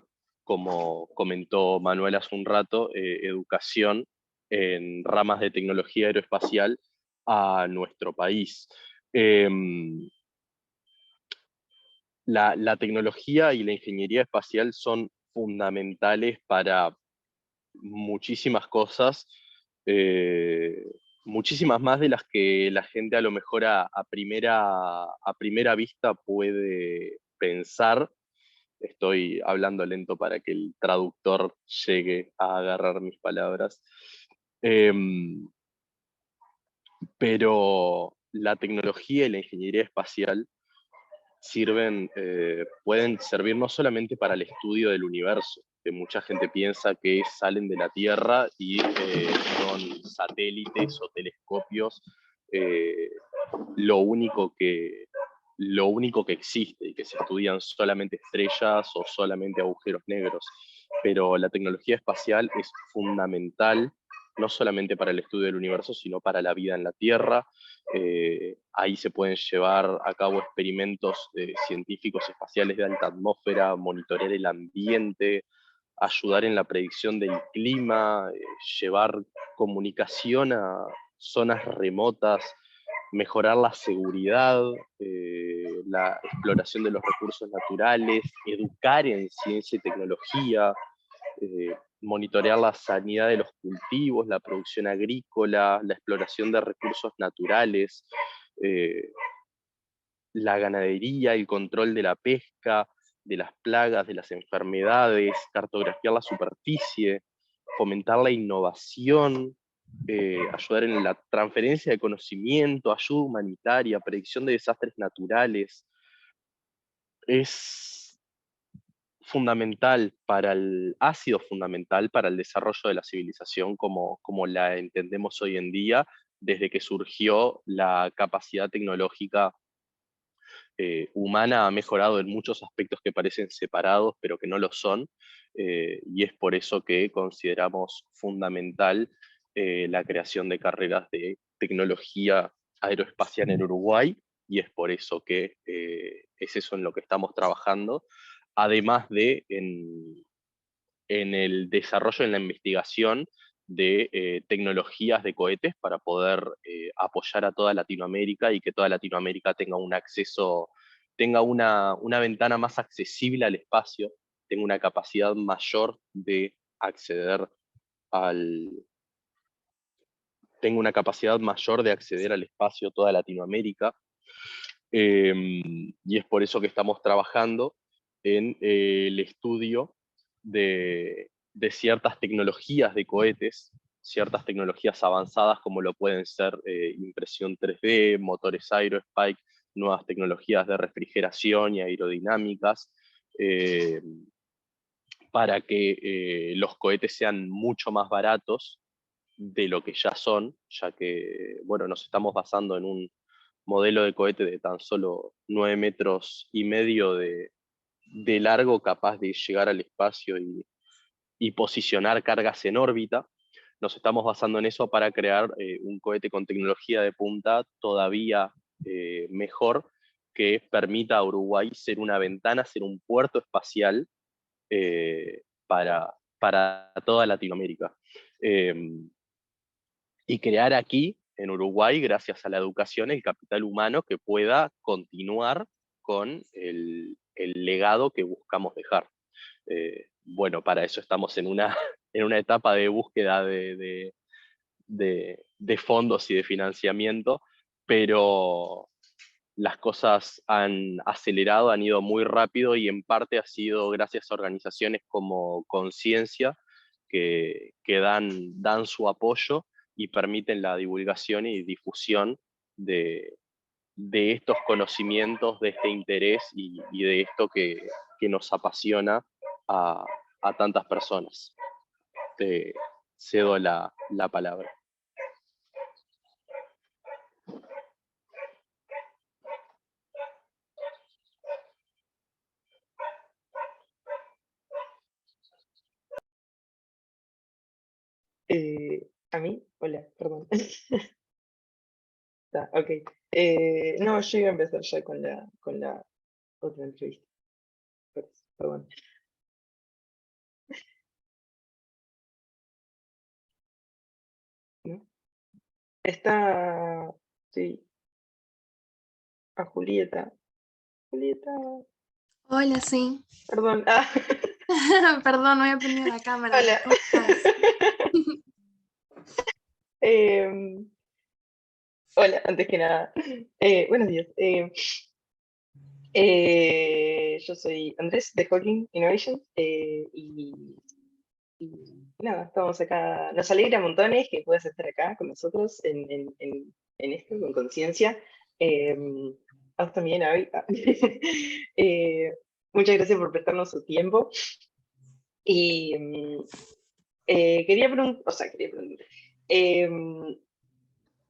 como comentó Manuel hace un rato, educación en ramas de tecnología aeroespacial a nuestro país. Em, la tecnología y la ingeniería espacial son fundamentales para muchísimas cosas, eh, muchísimas más de las que la gente a lo mejor a primera vista puede pensar. Estoy hablando lento para que el traductor llegue a agarrar mis palabras. Em, pero la tecnología y la ingeniería espacial pueden servir no solamente para el estudio del universo, que mucha gente piensa que salen de la Tierra y son satélites o telescopios eh, lo único lo único que existe, y que se estudian solamente estrellas o solamente agujeros negros. Pero la tecnología espacial es fundamental no solamente para el estudio del universo, sino para la vida en la Tierra. Ahí se pueden llevar a cabo experimentos científicos espaciales de alta atmósfera, monitorear el ambiente, ayudar en la predicción del clima, llevar comunicación a zonas remotas, mejorar la seguridad, la exploración de los recursos naturales, educar en ciencia y tecnología, monitorear la sanidad de los cultivos, la producción agrícola, la exploración de recursos naturales, eh, la ganadería, el control de la pesca, de las plagas, de las enfermedades, cartografiar la superficie, fomentar la innovación, ayudar en la transferencia de conocimiento, ayuda humanitaria, predicción de desastres naturales. Es fundamental ha sido fundamental para el desarrollo de la civilización como la entendemos hoy en día, desde que surgió la capacidad tecnológica humana. Ha mejorado en muchos aspectos que parecen separados, pero que no lo son, y es por eso que consideramos fundamental la creación de carreras de tecnología aeroespacial en Uruguay, y es por eso que es eso en lo que estamos trabajando, además de en el desarrollo, en la investigación de tecnologías de cohetes para poder apoyar a toda Latinoamérica, y que toda Latinoamérica tenga un acceso, tenga una ventana más accesible al espacio, tenga una capacidad mayor de acceder al, tenga una capacidad mayor de acceder al espacio toda Latinoamérica. Y es por eso que estamos trabajando en el estudio de ciertas tecnologías de cohetes, ciertas tecnologías avanzadas como lo pueden ser impresión 3D, motores Aerospike, nuevas tecnologías de refrigeración y aerodinámicas, eh, para que los cohetes sean mucho más baratos de lo que ya son, ya que, bueno, nos estamos basando modelo de cohete de tan solo 9,5 metros de largo, capaz de llegar al espacio y posicionar cargas en órbita. Nos estamos basando en eso para crear un cohete con tecnología de punta todavía mejor, que permita a Uruguay ser una ventana, ser un puerto espacial para toda Latinoamérica. Y crear aquí, en Uruguay, gracias a la educación, el capital humano que pueda continuar con el legado que buscamos dejar. Bueno, para eso estamos en una, en una etapa de búsqueda de fondos y de financiamiento, pero las cosas han acelerado, han ido muy rápido, y en parte ha sido gracias a organizaciones como Conciencia que dan su apoyo y permiten la divulgación y difusión de estos conocimientos, de este interés y de esto que nos apasiona a tantas personas. Te cedo la palabra. ¿A mí? Hola, perdón. Ok. No, yo iba a empezar ya con la otra entrevista. Perdón. ¿No? Está, sí, a Julieta. Julieta, Hola, sí. perdón. Perdón, no había prendido la cámara. Hola. ¿Cómo estás? Hola, antes que nada. Buenos días. Yo soy Andrés de Hawking Innovation y nada, estamos acá. Nos alegra montones que puedas estar acá con nosotros en esto, con Conciencia. A vos también, Abby. Muchas gracias por prestarnos su tiempo. Y quería preguntar,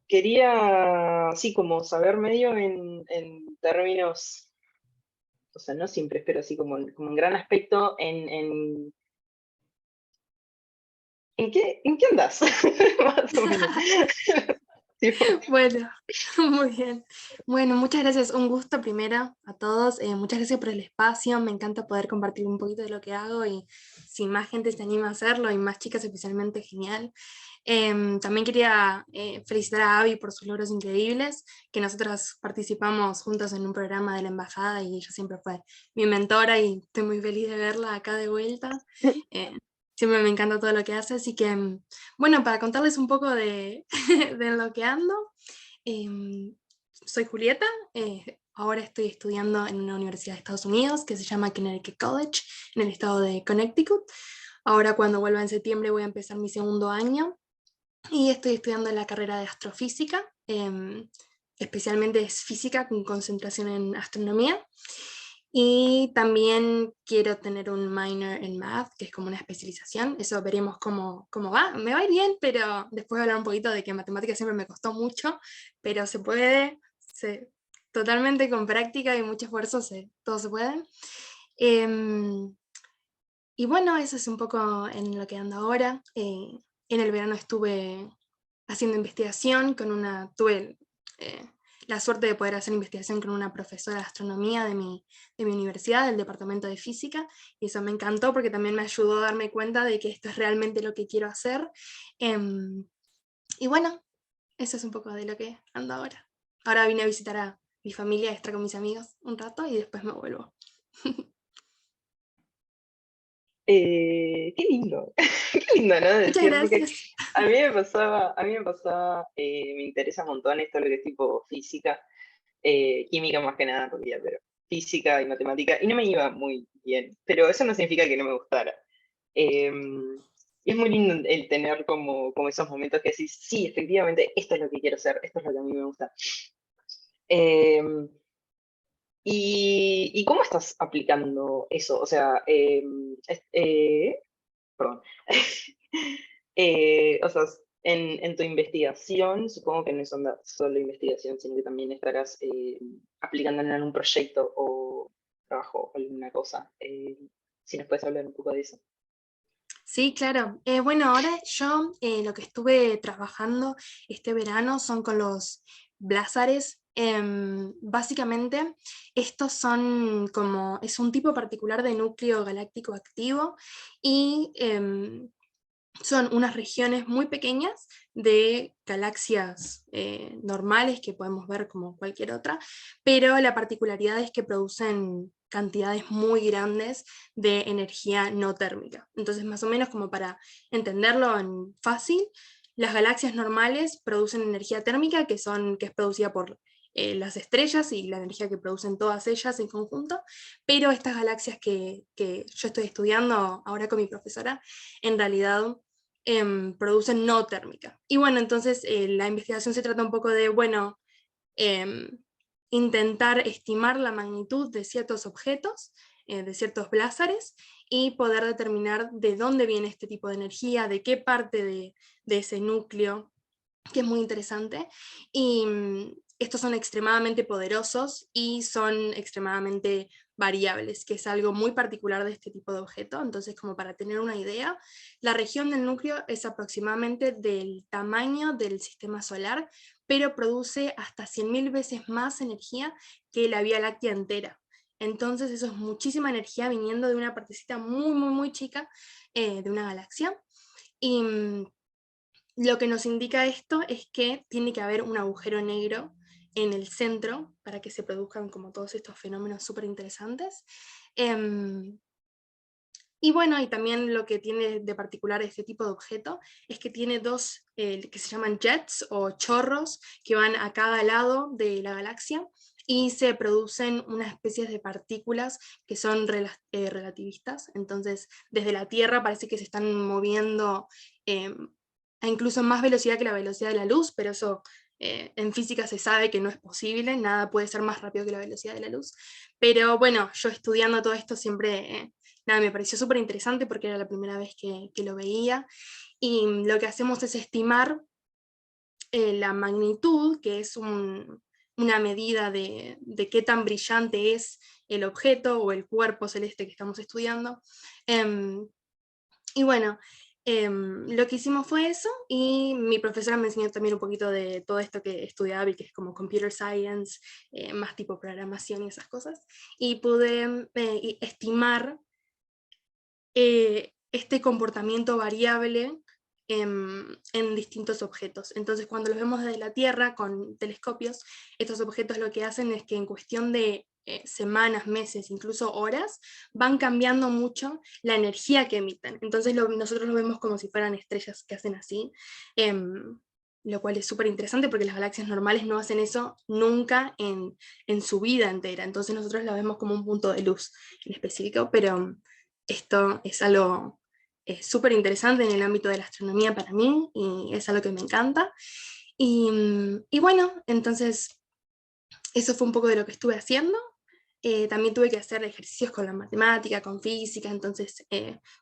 quería, sí, como saber medio en términos, o sea, no simples, pero sí como en gran aspecto, ¿en qué andás? Más o menos. Tipo, Bueno, muy bien. Bueno, muchas gracias. Un gusto primero a todos. Muchas gracias por el espacio. Me encanta poder compartir un poquito de lo que hago, y si más gente se anima a hacerlo, y más chicas especialmente, genial. También quería felicitar a Abby por sus logros increíbles, que nosotras participamos juntas en un programa de la embajada y ella siempre fue mi mentora, y estoy muy feliz de verla acá de vuelta. Siempre me encanta todo lo que hace, así que, bueno, para contarles un poco de, de lo que ando, soy Julieta, ahora estoy estudiando en una universidad de Estados Unidos que se llama Connecticut College, en el estado de Connecticut. Ahora, cuando vuelva en septiembre, voy a empezar mi segundo año, y estoy estudiando la carrera de astrofísica, especialmente es física con concentración en astronomía. Y también quiero tener un minor en math, que es como una especialización. Eso veremos cómo va. Me va a ir bien, pero después voy a hablar un poquito de que matemáticas siempre me costó mucho, pero se puede, totalmente con práctica y mucho esfuerzo, todo se puede. Y bueno, eso es un poco en lo que ando ahora. En el verano estuve haciendo investigación tuve la suerte de poder hacer investigación con una profesora de astronomía de mi universidad, del departamento de física, y eso me encantó porque también me ayudó a darme cuenta de que esto es realmente lo que quiero hacer. Y bueno, eso es un poco de lo que ando ahora. Ahora vine a visitar a mi familia, a estar con mis amigos un rato, y después me vuelvo. qué lindo, qué lindo, ¿no? Muchas Decir, porque gracias. me interesa un montón esto, lo que es tipo física, química más que nada, porque pero física y matemática, y no me iba muy bien, pero eso no significa que no me gustara. Y es muy lindo el tener como esos momentos que decís, sí, efectivamente, esto es lo que quiero hacer, esto es lo que a mí me gusta. ¿Y cómo estás aplicando eso? O sea, perdón. O sea, en tu investigación, supongo que no es solo investigación, sino que también estarás aplicándola en algún proyecto o trabajo o alguna cosa. Si nos puedes hablar un poco de eso. Sí, claro. Bueno, ahora yo lo que estuve trabajando este verano son con los blázares. Básicamente, estos son como, es un tipo particular de núcleo galáctico activo y son unas regiones muy pequeñas de galaxias normales que podemos ver como cualquier otra, pero la particularidad es que producen cantidades muy grandes de energía no térmica. Entonces, más o menos como para entenderlo en fácil, las galaxias normales producen energía térmica que es producida por las estrellas y la energía que producen todas ellas en conjunto, pero estas galaxias que yo estoy estudiando ahora con mi profesora, en realidad producen no térmica. Y bueno, entonces la investigación se trata un poco de, bueno, intentar estimar la magnitud de ciertos objetos, de ciertos blázares, y poder determinar de dónde viene este tipo de energía, de qué parte de ese núcleo, que es muy interesante. Y estos son extremadamente poderosos y son extremadamente variables, que es algo muy particular de este tipo de objeto. Entonces, como para tener una idea, la región del núcleo es aproximadamente del tamaño del sistema solar, pero produce hasta 100.000 veces más energía que la Vía Láctea entera. Entonces eso es muchísima energía viniendo de una partecita muy, muy, muy chica de una galaxia. Y lo que nos indica esto es que tiene que haber un agujero negro en el centro para que se produzcan como todos estos fenómenos súper interesantes. Y bueno, y también lo que tiene de particular este tipo de objeto es que tiene dos que se llaman jets o chorros que van a cada lado de la galaxia y se producen unas especies de partículas que son relativistas. Entonces, desde la Tierra parece que se están moviendo a incluso más velocidad que la velocidad de la luz, pero eso en física se sabe que no es posible, nada puede ser más rápido que la velocidad de la luz. Pero bueno, yo estudiando todo esto siempre nada, me pareció súper interesante porque era la primera vez que lo veía, y lo que hacemos es estimar la magnitud, que es una medida de qué tan brillante es el objeto o el cuerpo celeste que estamos estudiando. Y bueno, lo que hicimos fue eso, y mi profesora me enseñó también un poquito de todo esto que estudiaba, y que es como computer science, más tipo programación y esas cosas, y pude estimar este comportamiento variable en distintos objetos. Entonces, cuando los vemos desde la Tierra con telescopios, estos objetos lo que hacen es que en cuestión de semanas, meses, incluso horas, van cambiando mucho la energía que emiten. Entonces nosotros lo vemos como si fueran estrellas que hacen así, lo cual es súper interesante porque las galaxias normales no hacen eso nunca en su vida entera. Entonces nosotros la vemos como un punto de luz en específico, pero esto es algo súper interesante en el ámbito de la astronomía para mí, y es algo que me encanta. Y bueno, entonces eso fue un poco de lo que estuve haciendo. También tuve que hacer ejercicios con la matemática, con física, entonces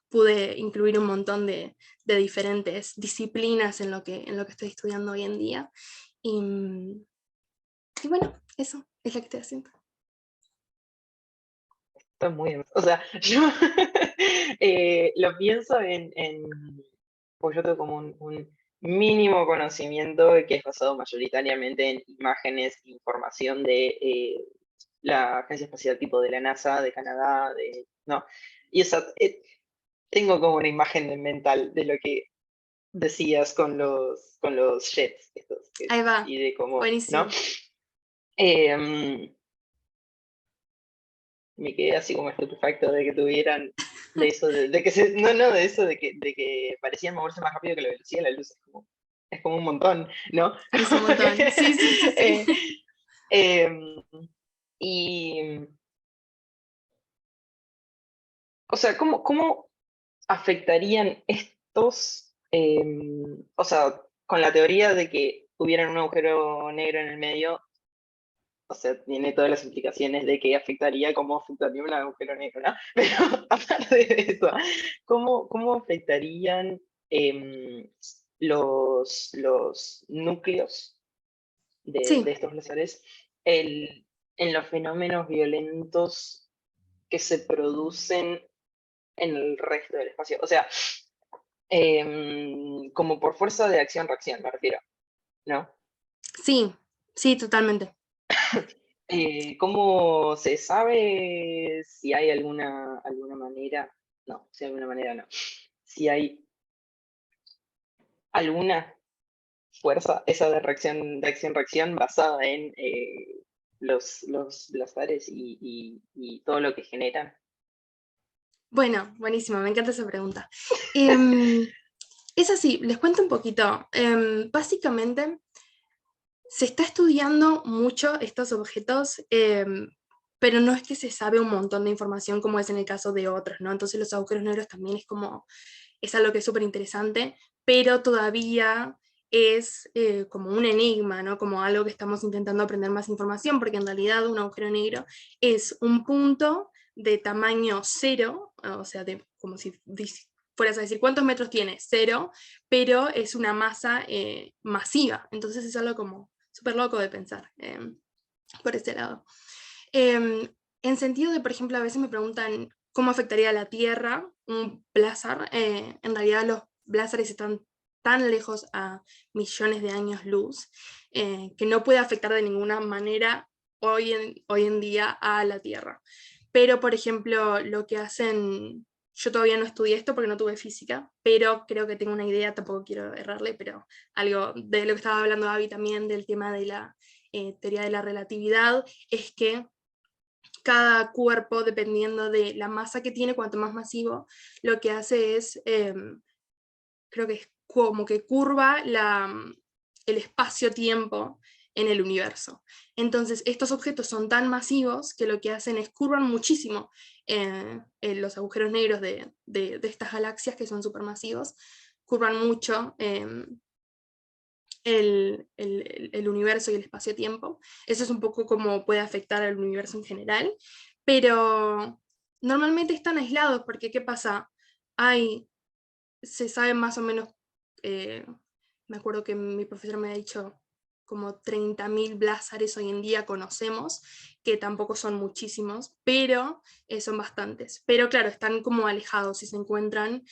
pude incluir un montón de diferentes disciplinas en lo que estoy estudiando hoy en día. Y bueno, eso es lo que estoy haciendo. Está muy bien. O sea, yo lo pienso pues yo tengo como un mínimo conocimiento que es basado mayoritariamente en imágenes, información de la Agencia Espacial tipo de la NASA, de Canadá, ¿no? Y tengo como una imagen mental de lo que decías con los jets estos, Ahí va, y de cómo, buenísimo. ¿no? Me quedé así como estupefacto de que tuvieran de eso, de que de eso, de que parecían moverse más rápido que la velocidad de la luz. Es como un montón, ¿no? Es un montón, sí, sí, sí, sí. Y, o sea, ¿cómo afectarían estos, o sea, con la teoría de que tuvieran un agujero negro en el medio? O sea, tiene todas las implicaciones de que afectaría, cómo afectaría un agujero negro, ¿no? Pero aparte de eso, ¿cómo afectarían los núcleos Sí. de estos láseres en los fenómenos violentos que se producen en el resto del espacio. O sea, como por fuerza de acción-reacción, me refiero, ¿no? Sí, sí, totalmente. ¿Cómo se sabe si hay alguna manera? No, si hay alguna manera no. Si hay alguna fuerza, esa de acción-reacción basada en los láseres y todo lo que generan. Bueno, buenísimo, me encanta esa pregunta. Es así, les cuento un poquito. Básicamente, se está estudiando mucho estos objetos, pero no es que se sabe un montón de información como es en el caso de otros, ¿no? Entonces los agujeros negros también es algo que es súper interesante, pero todavía es como un enigma, ¿no? Como algo que estamos intentando aprender más información, porque en realidad un agujero negro es un punto de tamaño cero, o sea, como si fueras a decir, ¿cuántos metros tiene? Cero, pero es una masa masiva, entonces es algo como súper loco de pensar por ese lado. En sentido de, por ejemplo, a veces me preguntan cómo afectaría a la Tierra un blázar. En realidad los blázares están tan lejos a millones de años luz que no puede afectar de ninguna manera hoy en día a la Tierra. Pero, por ejemplo, lo que hacen, yo todavía no estudié esto porque no tuve física, pero creo que tengo una idea, tampoco quiero errarle, pero algo de lo que estaba hablando Abby también, del tema de la teoría de la relatividad, es que cada cuerpo, dependiendo de la masa que tiene, cuanto más masivo, lo que hace es, creo que es como que curva el espacio-tiempo en el universo. Entonces, estos objetos son tan masivos que lo que hacen es curvan muchísimo los agujeros negros de estas galaxias que son supermasivos, curvan mucho el universo y el espacio-tiempo. Eso es un poco como puede afectar al universo en general, pero normalmente están aislados porque ¿qué pasa? Se sabe más o menos, me acuerdo que mi profesor me ha dicho como 30.000 blázares hoy en día conocemos, que tampoco son muchísimos, pero son bastantes. Pero claro, están como alejados y se encuentran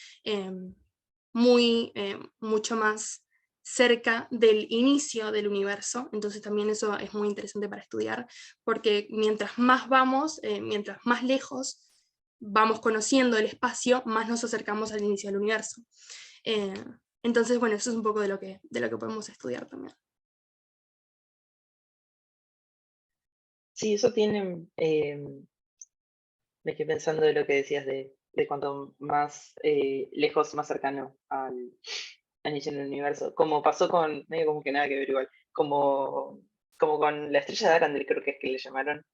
mucho más cerca del inicio del universo, entonces también eso es muy interesante para estudiar, porque mientras más vamos, mientras más lejos vamos conociendo el espacio, más nos acercamos al inicio del universo. Entonces, bueno, eso es un poco de lo que podemos estudiar también. Sí, eso tiene, me quedé pensando de lo que decías de cuanto más lejos, más cercano al inicio del universo. Como pasó con, medio como que nada que ver igual, como con la estrella de Arandel, creo que es que le llamaron,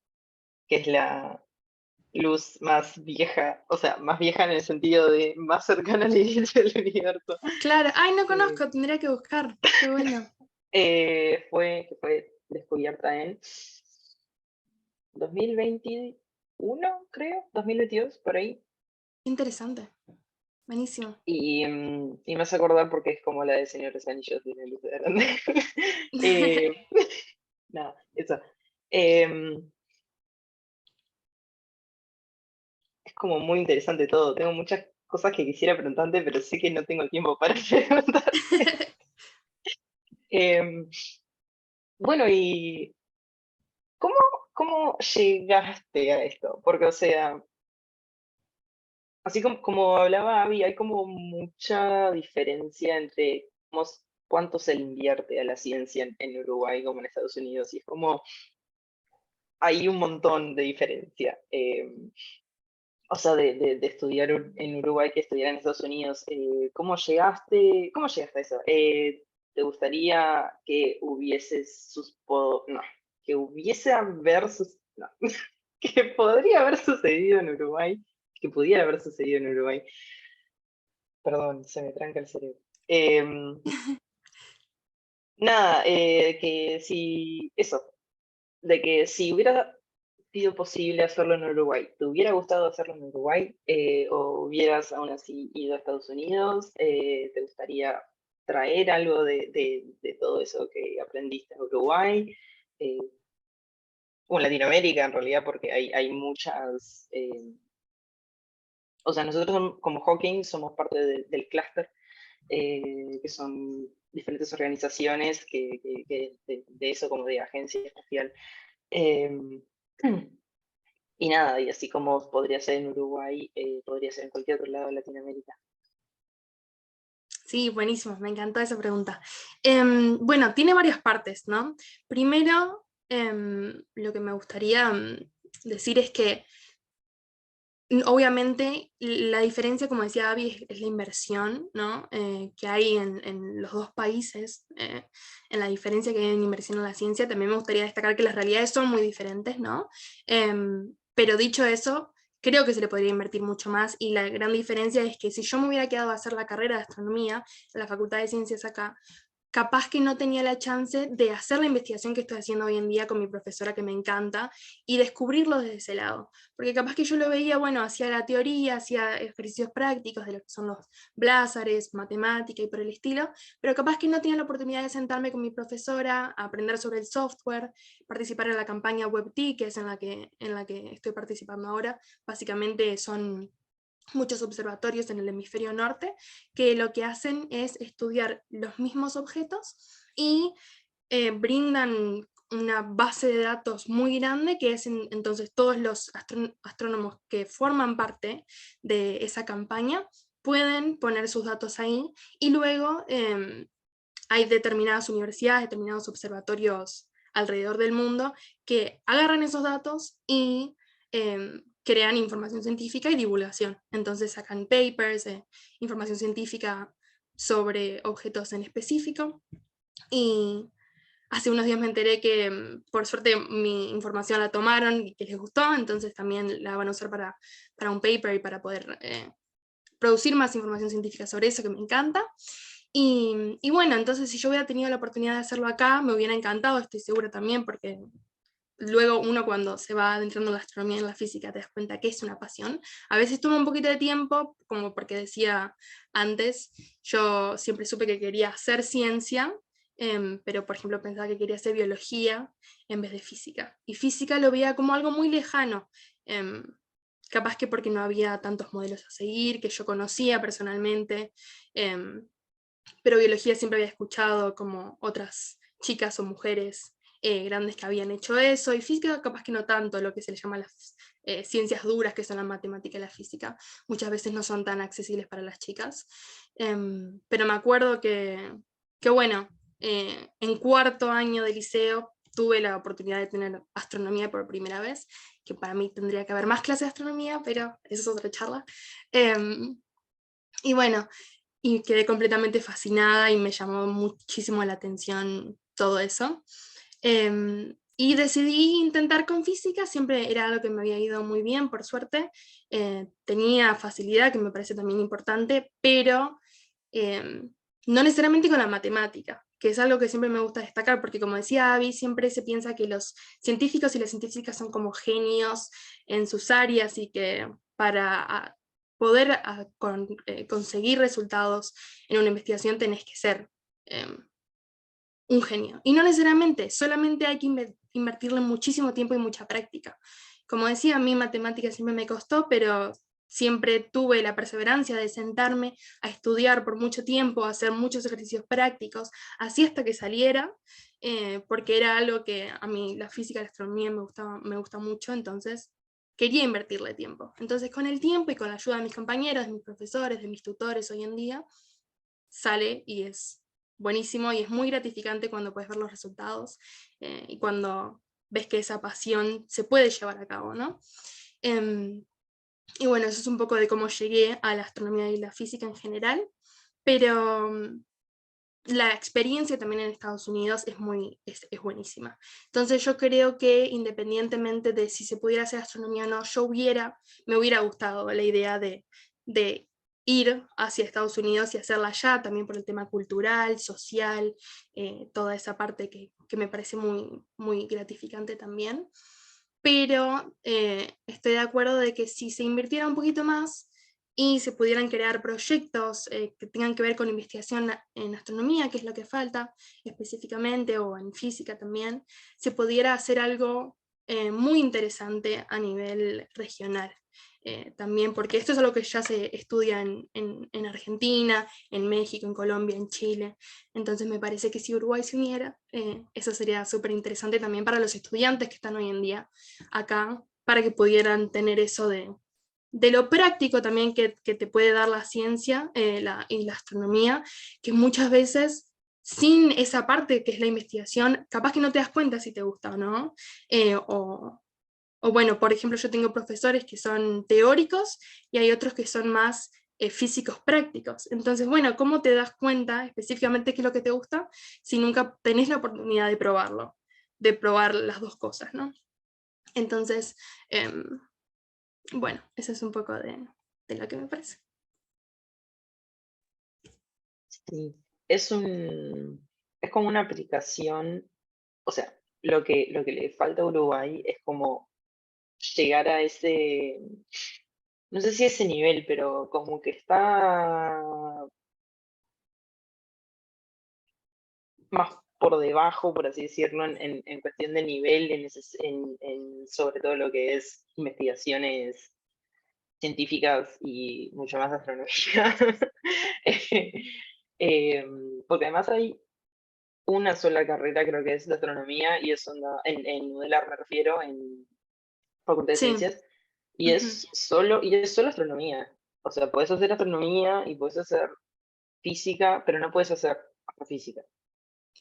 que es la luz más vieja, o sea, más vieja en el sentido de más cercana al inicio del universo. Claro, ay, no conozco, tendría que buscar, qué bueno. Fue descubierta en 2021, creo, 2022, por ahí. Interesante, buenísimo. Y me hace acordar porque es como la de Señor de los Anillos de la luz de grande. Nada, eso. Es como muy interesante todo. Tengo muchas cosas que quisiera preguntarte, pero sé que no tengo tiempo para preguntar. Bueno, y ¿cómo llegaste a esto? Porque, o sea, así como hablaba Abby, hay como mucha diferencia entre cuánto se le invierte a la ciencia en Uruguay como en Estados Unidos, y es como, hay un montón de diferencia. O sea, de estudiar en Uruguay que estudiar en Estados Unidos. ¿Cómo llegaste a eso? ¿Te gustaría que no, que hubiese haber no, que podría haber sucedido en Uruguay, que pudiera haber sucedido en Uruguay? Perdón, se me tranca el cerebro. Nada, de que si hubiera sido posible hacerlo en Uruguay, ¿te hubiera gustado hacerlo en Uruguay? ¿O hubieras aún así ido a Estados Unidos? ¿Te gustaría traer algo de todo eso que aprendiste en Uruguay, o en Latinoamérica en realidad, porque hay muchas, o sea, nosotros como Hawking somos parte del clúster, que son diferentes organizaciones de eso, como de agencia espacial. Y nada, y así como podría ser en Uruguay, podría ser en cualquier otro lado de Latinoamérica. Sí, buenísimo, me encantó esa pregunta. Bueno, tiene varias partes, ¿no? Primero, lo que me gustaría decir es que obviamente la diferencia, como decía Abby, es la inversión, ¿no? Que hay en los dos países, en la diferencia que hay en inversión en la ciencia. También me gustaría destacar que las realidades son muy diferentes, ¿no? Pero dicho eso, creo que se le podría invertir mucho más, y la gran diferencia es que si yo me hubiera quedado a hacer la carrera de astronomía en la Facultad de Ciencias acá, capaz que no tenía la chance de hacer la investigación que estoy haciendo hoy en día con mi profesora, que me encanta, y descubrirlo desde ese lado. Porque capaz que yo lo veía, bueno, hacía la teoría, hacía ejercicios prácticos de lo que son los blázares, matemática y por el estilo, pero capaz que no tenía la oportunidad de sentarme con mi profesora, a aprender sobre el software, participar en la campaña WebT, que es en la que estoy participando ahora. Básicamente son muchos observatorios en el hemisferio norte que lo que hacen es estudiar los mismos objetos y brindan una base de datos muy grande, que es entonces todos los astrónomos que forman parte de esa campaña pueden poner sus datos ahí, y luego hay determinadas universidades, determinados observatorios alrededor del mundo que agarran esos datos y crean información científica y divulgación. Entonces sacan papers, información científica sobre objetos en específico. Y hace unos días me enteré que por suerte mi información la tomaron y que les gustó, entonces también la van a usar para un paper y para poder producir más información científica sobre eso, que me encanta. Y bueno, entonces si yo hubiera tenido la oportunidad de hacerlo acá, me hubiera encantado, estoy segura también, porque luego uno cuando se va adentrando en la astronomía y en la física te das cuenta que es una pasión. A veces toma un poquito de tiempo, como porque decía antes, yo siempre supe que quería hacer ciencia, pero por ejemplo pensaba que quería hacer biología en vez de física. Y física lo veía como algo muy lejano, capaz que porque no había tantos modelos a seguir, que yo conocía personalmente, pero biología siempre había escuchado como otras chicas o mujeres grandes que habían hecho eso, y física capaz que no tanto, lo que se le llama las ciencias duras, que son la matemática y la física, muchas veces no son tan accesibles para las chicas. Pero me acuerdo que bueno, en cuarto año de liceo tuve la oportunidad de tener astronomía por primera vez, que para mí tendría que haber más clases de astronomía, pero eso es otra charla. Y bueno, y quedé completamente fascinada y me llamó muchísimo la atención todo eso. Y decidí intentar con física, siempre era algo que me había ido muy bien, por suerte. Tenía facilidad, que me parece también importante, pero no necesariamente con la matemática, que es algo que siempre me gusta destacar, porque como decía Abby, siempre se piensa que los científicos y las científicas son como genios en sus áreas, y que para poder conseguir resultados en una investigación tenés que ser un genio. Y no necesariamente, solamente hay que invertirle muchísimo tiempo y mucha práctica. Como decía, a mí matemáticas siempre me costó, pero siempre tuve la perseverancia de sentarme a estudiar por mucho tiempo, a hacer muchos ejercicios prácticos, así hasta que saliera, porque era algo que a mí la física y la astronomía me gusta mucho, entonces quería invertirle tiempo. Entonces con el tiempo y con la ayuda de mis compañeros, de mis profesores, de mis tutores hoy en día, sale y es buenísimo, y es muy gratificante cuando puedes ver los resultados y cuando ves que esa pasión se puede llevar a cabo, ¿no? Y bueno, eso es un poco de cómo llegué a la astronomía y la física en general, pero la experiencia también en Estados Unidos es buenísima. Entonces yo creo que independientemente de si se pudiera hacer astronomía o no, me hubiera gustado la idea de ir hacia Estados Unidos y hacerla allá, también por el tema cultural, social, toda esa parte que me parece muy, muy gratificante también. Pero estoy de acuerdo de que si se invirtiera un poquito más, y se pudieran crear proyectos que tengan que ver con investigación en astronomía, que es lo que falta específicamente, o en física también, se pudiera hacer algo muy interesante a nivel regional. También porque esto es algo que ya se estudia en Argentina, en México, en Colombia, en Chile. Entonces me parece que si Uruguay se uniera, eso sería súper interesante también para los estudiantes que están hoy en día acá, para que pudieran tener eso de lo práctico también que te puede dar la ciencia y la astronomía, que muchas veces sin esa parte que es la investigación, capaz que no te das cuenta si te gusta o no, o bueno, por ejemplo, yo tengo profesores que son teóricos y hay otros que son más físicos prácticos. Entonces, bueno, ¿cómo te das cuenta específicamente qué es lo que te gusta si nunca tenés la oportunidad de probarlo, de probar las dos cosas, ¿no? Entonces, bueno, eso es un poco de lo que me parece. Sí, es como una aplicación, o sea, lo que le falta a Uruguay es como llegar a ese, no sé si ese nivel, pero como que está más por debajo, por así decirlo, en cuestión de nivel, sobre todo lo que es investigaciones científicas y mucho más astronomía. Porque además hay una sola carrera, creo que es de astronomía, y eso en modelar me refiero, en Facultad de Sí. Ciencias, y es solo astronomía. O sea, puedes hacer astronomía y puedes hacer física, pero no puedes hacer astrofísica.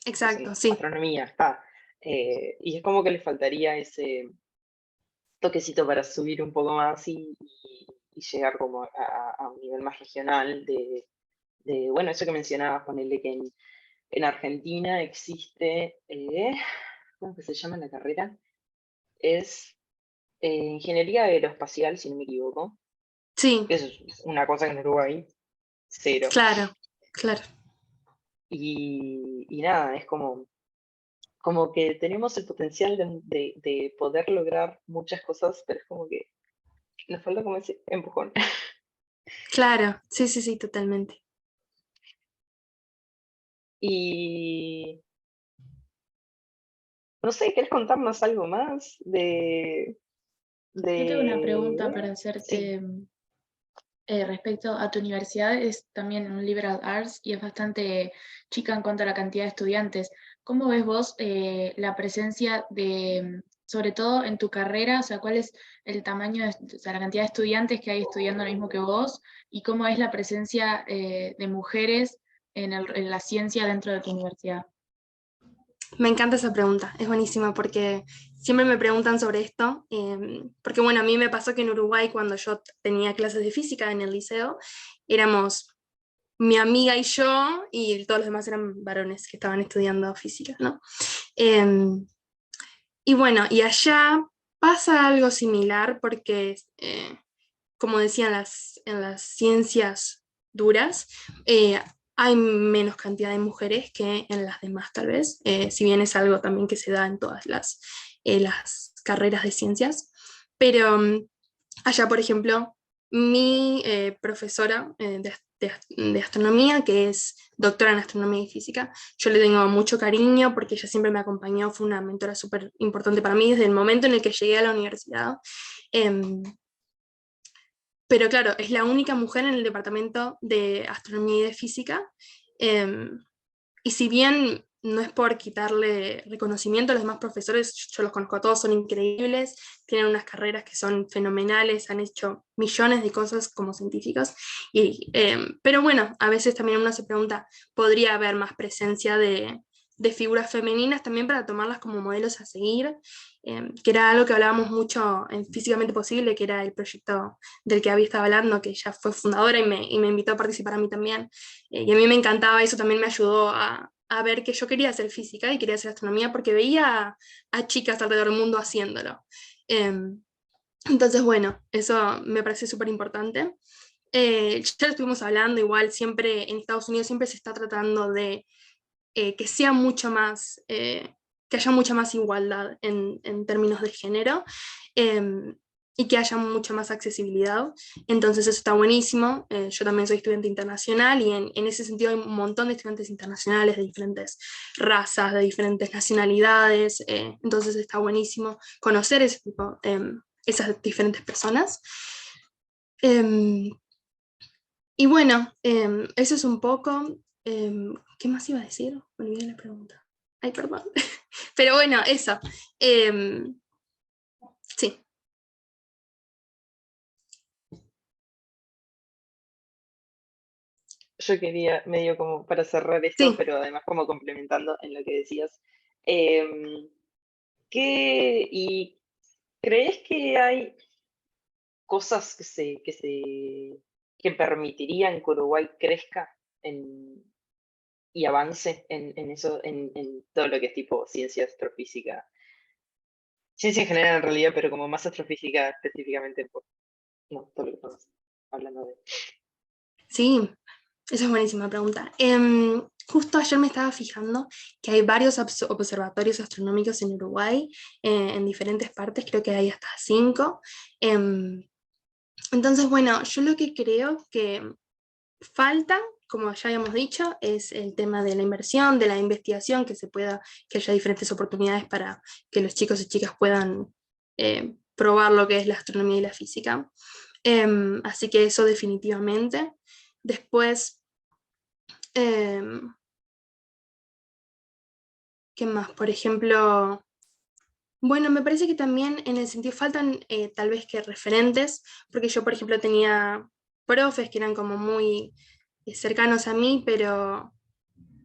Exacto, sí. Astronomía, está. Y es como que le faltaría ese toquecito para subir un poco más y llegar como a un nivel más regional bueno, eso que mencionabas, ponerle que en Argentina existe, ¿cómo que se llama la carrera? Es Ingeniería Aeroespacial, si no me equivoco. Sí, Eso es una cosa que en Uruguay, cero. claro, claro. Y nada, es como que tenemos el potencial de poder lograr muchas cosas, pero es como que nos falta como ese empujón. Claro, sí, sí, sí, totalmente. Y no sé, ¿querés contarnos algo más Yo tengo una pregunta para Sí. hacerte respecto a tu universidad. Es también un liberal arts y es bastante chica en cuanto a la cantidad de estudiantes. ¿Cómo ves vos la presencia de, sobre todo en tu carrera, o sea, cuál es el tamaño, o sea, la cantidad de estudiantes que hay estudiando lo mismo que vos, y cómo es la presencia de mujeres en la ciencia dentro de tu universidad? Me encanta esa pregunta, es buenísima porque siempre me preguntan sobre esto, porque bueno, a mí me pasó que en Uruguay cuando yo tenía clases de física en el liceo, éramos mi amiga y yo y todos los demás eran varones que estaban estudiando física, ¿no? Y bueno, y allá pasa algo similar porque, como decía en las ciencias duras, hay menos cantidad de mujeres que en las demás tal vez, si bien es algo también que se da en todas las carreras de ciencias. Pero allá, por ejemplo, mi profesora de astronomía, que es doctora en astronomía y física, yo le tengo mucho cariño porque ella siempre me acompañó, fue una mentora súper importante para mí desde el momento en el que llegué a la universidad. Pero claro, es la única mujer en el departamento de astronomía y de física. Y si bien no es por quitarle reconocimiento a los demás profesores, yo los conozco a todos, son increíbles, tienen unas carreras que son fenomenales, han hecho millones de cosas como científicos. Pero bueno, a veces también uno se pregunta, ¿podría haber más presencia de figuras femeninas también para tomarlas como modelos a seguir? Que era algo que hablábamos mucho en Físicamente Posible, que era el proyecto del que había estado hablando, que ella fue fundadora y me invitó a participar a mí también. Y a mí me encantaba eso, también me ayudó a ver que yo quería hacer física y quería hacer astronomía porque veía a chicas alrededor del mundo haciéndolo. Entonces, bueno, eso me parece súper importante. Ya lo estuvimos hablando, igual siempre en Estados Unidos siempre se está tratando de que sea mucho más, que haya mucha más igualdad en términos de género. y que haya mucha más accesibilidad. Entonces eso está buenísimo. Yo también soy estudiante internacional y en ese sentido hay un montón de estudiantes internacionales de diferentes razas, de diferentes nacionalidades, entonces está buenísimo conocer ese tipo, esas diferentes personas. Y bueno, eso es un poco. ¿Qué más iba a decir? Me olvidé la pregunta. Ay, perdón. Pero bueno, eso. Sí. Yo quería, medio como para cerrar esto, Sí. pero además como complementando en lo que decías, ¿y crees que hay cosas que permitirían que Uruguay crezca y avance en eso, en todo lo que es tipo ciencia, astrofísica? Ciencia en general en realidad, pero como más astrofísica específicamente por todo lo que estamos hablando de. Sí, esa es buenísima pregunta. Justo ayer me estaba fijando que hay varios observatorios astronómicos en Uruguay, en diferentes partes, creo que hay hasta 5. Entonces, bueno, yo lo que creo que falta, como ya habíamos dicho, es el tema de la inversión, de la investigación, que haya diferentes oportunidades para que los chicos y chicas puedan probar lo que es la astronomía y la física. Así que eso definitivamente. Después, ¿qué más? Por ejemplo, bueno, me parece que también en el sentido faltan tal vez que referentes, porque yo, por ejemplo, tenía profes que eran como muy cercanos a mí, pero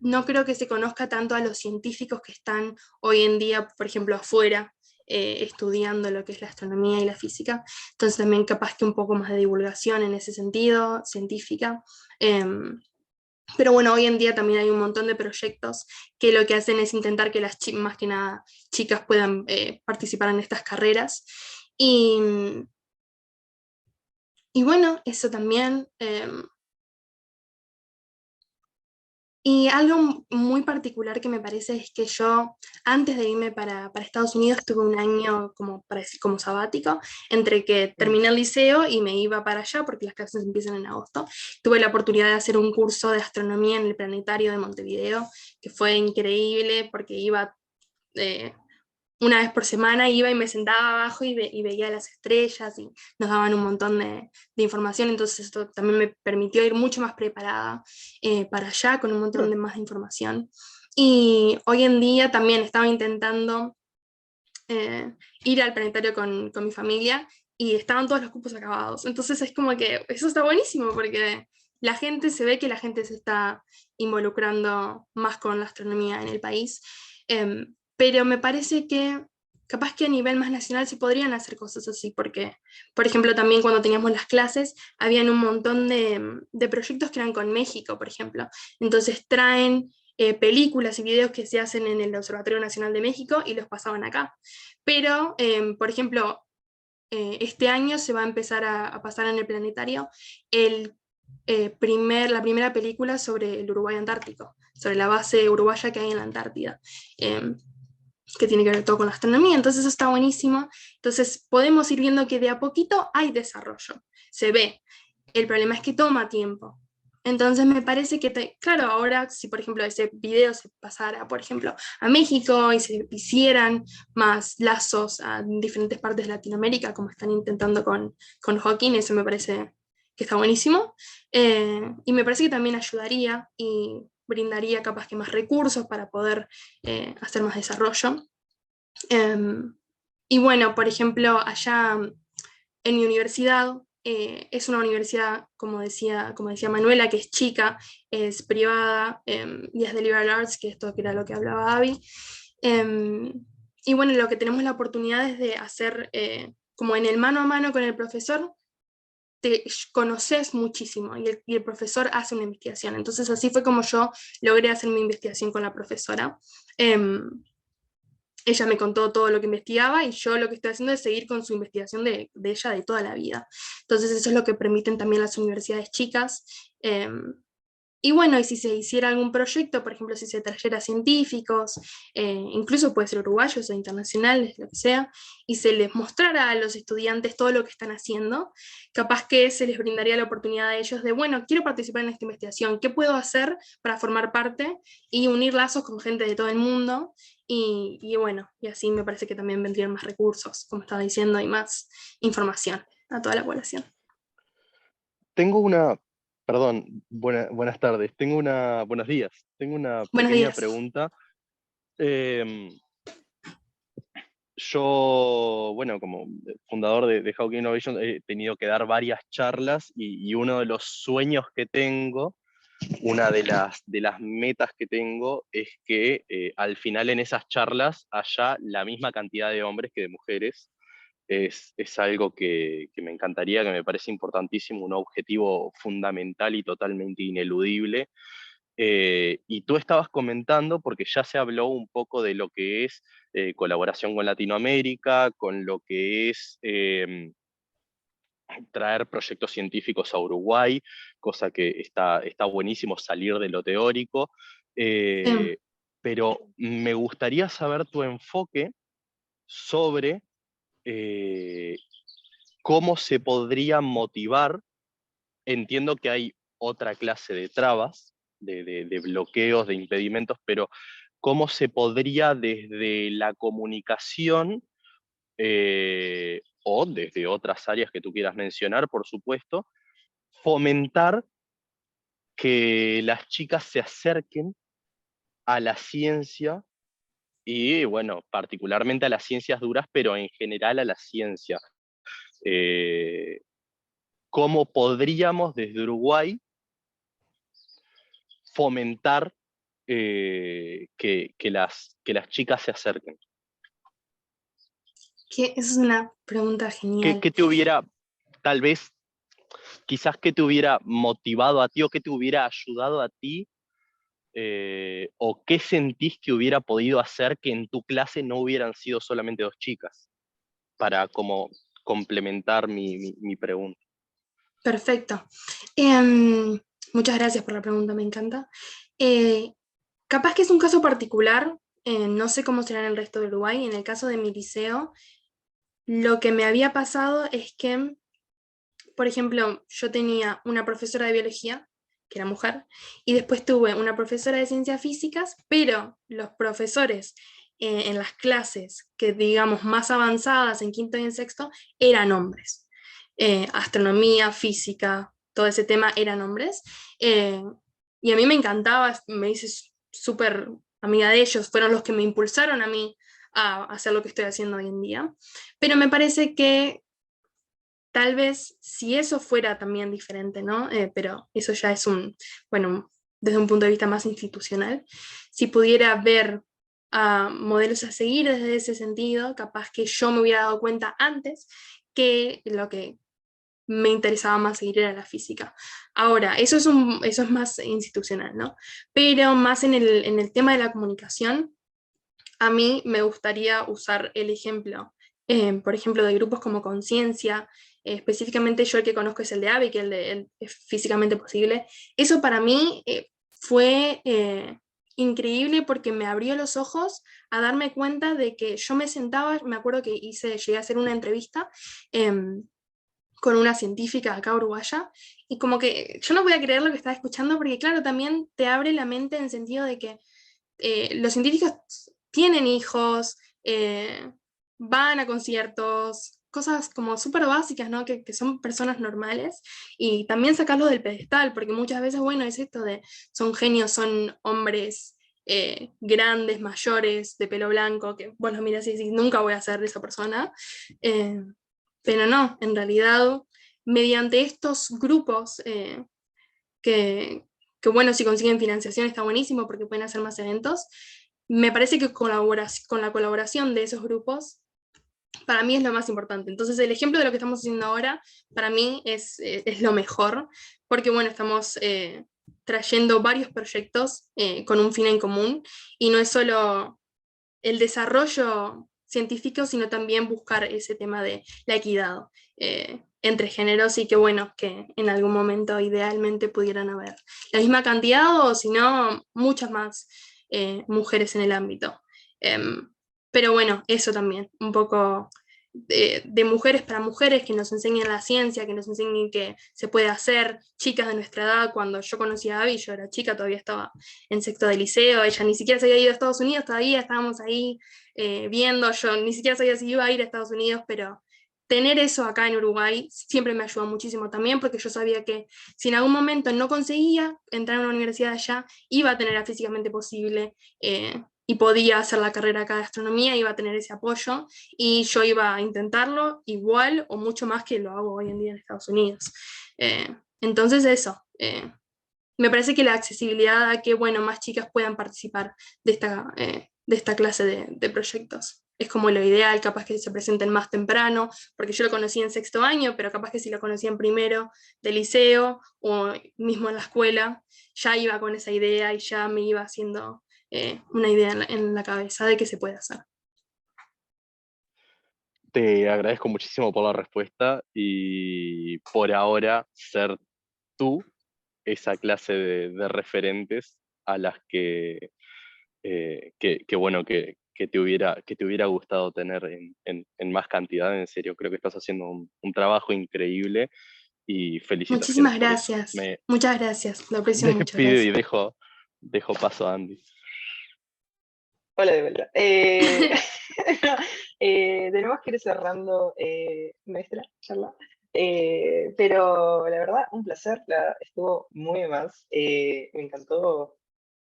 no creo que se conozca tanto a los científicos que están hoy en día, por ejemplo, afuera, estudiando lo que es la astronomía y la física. Entonces también capaz que un poco más de divulgación en ese sentido, científica. Pero bueno, hoy en día también hay un montón de proyectos que lo que hacen es intentar que más que nada chicas puedan participar en estas carreras. Y, y bueno, eso también. Y algo muy particular que me parece es que yo, antes de irme para Estados Unidos, tuve un año como, para decir, como sabático, entre que terminé el liceo y me iba para allá, porque las clases empiezan en agosto. Tuve la oportunidad de hacer un curso de astronomía en el Planetario de Montevideo, que fue increíble, porque iba una vez por semana, iba y me sentaba abajo y veía las estrellas y nos daban un montón de información, entonces esto también me permitió ir mucho más preparada para allá con un montón de más información. Y hoy en día también estaba intentando ir al planetario con mi familia y estaban todos los cupos acabados, entonces es como que eso está buenísimo porque la gente se ve que la gente se está involucrando más con la astronomía en el país. Pero me parece que capaz que a nivel más nacional se podrían hacer cosas así, porque, por ejemplo, también cuando teníamos las clases, habían un montón de proyectos que eran con México, por ejemplo. Entonces traen películas y videos que se hacen en el Observatorio Nacional de México y los pasaban acá. Pero, por ejemplo, este año se va a empezar a pasar en el planetario la primera película sobre el Uruguay Antártico, sobre la base uruguaya que hay en la Antártida, que tiene que ver todo con la astronomía, entonces eso está buenísimo. Entonces podemos ir viendo que de a poquito hay desarrollo, se ve. El problema es que toma tiempo. Entonces me parece que, claro, ahora si por ejemplo ese video se pasara, por ejemplo, a México y se hicieran más lazos a diferentes partes de Latinoamérica, como están intentando con Hawking, eso me parece que está buenísimo. Y me parece que también ayudaría y brindaría capaz que más recursos para poder hacer más desarrollo. Y bueno, por ejemplo, allá en mi universidad, es una universidad, como decía Manuela, que es chica, es privada y es de liberal arts, que esto que era lo que hablaba Abby. Y bueno, lo que tenemos la oportunidad es de hacer como en el mano a mano con el profesor, te conoces muchísimo y el profesor hace una investigación. Entonces así fue como yo logré hacer mi investigación con la profesora. Ella me contó todo lo que investigaba y yo lo que estoy haciendo es seguir con su investigación de ella de toda la vida. Entonces eso es lo que permiten también las universidades chicas, Y bueno, y si se hiciera algún proyecto, por ejemplo, si se trajera científicos, incluso puede ser uruguayos o internacionales, lo que sea, y se les mostrara a los estudiantes todo lo que están haciendo, capaz que se les brindaría la oportunidad a ellos de, bueno, quiero participar en esta investigación, ¿qué puedo hacer para formar parte y unir lazos con gente de todo el mundo? Y bueno, y así me parece que también vendrían más recursos, como estaba diciendo, y más información a toda la población. Tengo una, perdón, buenas tardes, buenos días, tengo una Buenos pequeña días. pregunta. Yo, bueno, como fundador de Hawking Innovation, he tenido que dar varias charlas y uno de los sueños que tengo, una de las metas que tengo es que al final en esas charlas haya la misma cantidad de hombres que de mujeres. Es algo que me encantaría, que me parece importantísimo, un objetivo fundamental y totalmente ineludible. Y tú estabas comentando, porque ya se habló un poco de lo que es colaboración con Latinoamérica, con lo que es traer proyectos científicos a Uruguay, cosa que está buenísimo salir de lo teórico, pero me gustaría saber tu enfoque sobre cómo se podría motivar. Entiendo que hay otra clase de trabas, de bloqueos, de impedimentos, pero cómo se podría desde la comunicación o desde otras áreas que tú quieras mencionar, por supuesto, fomentar que las chicas se acerquen a la ciencia y, bueno, particularmente a las ciencias duras, pero en general a la ciencia. ¿Cómo podríamos desde Uruguay fomentar que las chicas se acerquen? Esa es una pregunta genial. ¿Qué te hubiera, tal vez, quizás qué te hubiera motivado a ti o qué te hubiera ayudado a ti, o qué sentís que hubiera podido hacer que en tu clase no hubieran sido solamente 2 chicas? Para como complementar mi pregunta. Perfecto. Muchas gracias por la pregunta, me encanta. Capaz que es un caso particular, no sé cómo será en el resto de Uruguay. En el caso de mi liceo, lo que me había pasado es que, por ejemplo, yo tenía una profesora de biología, que era mujer, y después tuve una profesora de ciencias físicas, pero los profesores en las clases que digamos más avanzadas, en quinto y en sexto, eran hombres. Astronomía, física, todo ese tema eran hombres. Y a mí me encantaba, me hice súper amiga de ellos, fueron los que me impulsaron a mí a hacer lo que estoy haciendo hoy en día. Pero me parece que tal vez si eso fuera también diferente, ¿no? Pero eso ya es bueno, desde un punto de vista más institucional, si pudiera ver modelos a seguir desde ese sentido, capaz que yo me hubiera dado cuenta antes que lo que me interesaba más seguir era la física. Ahora, eso es más institucional, ¿no? Pero más en el tema de la comunicación, a mí me gustaría usar el ejemplo, por ejemplo, de grupos como Conciencia, específicamente yo el que conozco es el de AVI, que el es Físicamente Posible. Eso para mí fue increíble porque me abrió los ojos a darme cuenta de que yo me sentaba, me acuerdo que llegué a hacer una entrevista con una científica acá uruguaya, y como que yo no podía creer lo que estaba escuchando, porque claro, también te abre la mente en el sentido de que los científicos tienen hijos, van a conciertos, cosas como súper básicas, ¿no? Que son personas normales, y también sacarlos del pedestal, porque muchas veces, bueno, es esto de son genios, son hombres grandes, mayores, de pelo blanco, que bueno, mira, sí, nunca voy a ser esa persona, pero no, en realidad, mediante estos grupos que bueno, si consiguen financiación está buenísimo porque pueden hacer más eventos. Me parece que con la colaboración de esos grupos, para mí es lo más importante. Entonces, el ejemplo de lo que estamos haciendo ahora, para mí es lo mejor, porque bueno, estamos trayendo varios proyectos con un fin en común, y no es solo el desarrollo científico, sino también buscar ese tema de la equidad. entre géneros y que bueno, que en algún momento idealmente pudieran haber la misma cantidad o si no, muchas más mujeres en el ámbito. Pero bueno, eso también, un poco de mujeres para mujeres, que nos enseñen la ciencia, que nos enseñen que se puede hacer, chicas de nuestra edad. Cuando yo conocí a Abby, yo era chica, todavía estaba en sexto de liceo, ella ni siquiera se había ido a Estados Unidos, todavía estábamos ahí viendo, yo ni siquiera sabía si iba a ir a Estados Unidos, pero tener eso acá en Uruguay siempre me ayudó muchísimo también, porque yo sabía que si en algún momento no conseguía entrar a una universidad allá, iba a tener físicamente posible y podía hacer la carrera acá de astronomía, iba a tener ese apoyo y yo iba a intentarlo igual o mucho más que lo hago hoy en día en Estados Unidos. Entonces eso, me parece que la accesibilidad a que, bueno, más chicas puedan participar de esta clase de proyectos es como lo ideal, capaz que se presenten más temprano, porque yo lo conocí en sexto año, pero capaz que si lo conocí en primero de liceo o mismo en la escuela, ya iba con esa idea y ya me iba haciendo una idea en la cabeza de que se puede hacer. Te agradezco muchísimo por la respuesta y por ahora ser tú esa clase de referentes a las bueno, que te hubiera gustado tener en más cantidad. En serio, creo que estás haciendo un trabajo increíble y felicitaciones. Muchísimas por eso. gracias. Muchas gracias. Lo aprecio mucho. Despido y Gracias. dejo paso a Andy. Hola de vuelta. Tenemos que ir cerrando nuestra charla. Pero la verdad, un placer. Estuvo muy de más. Me encantó.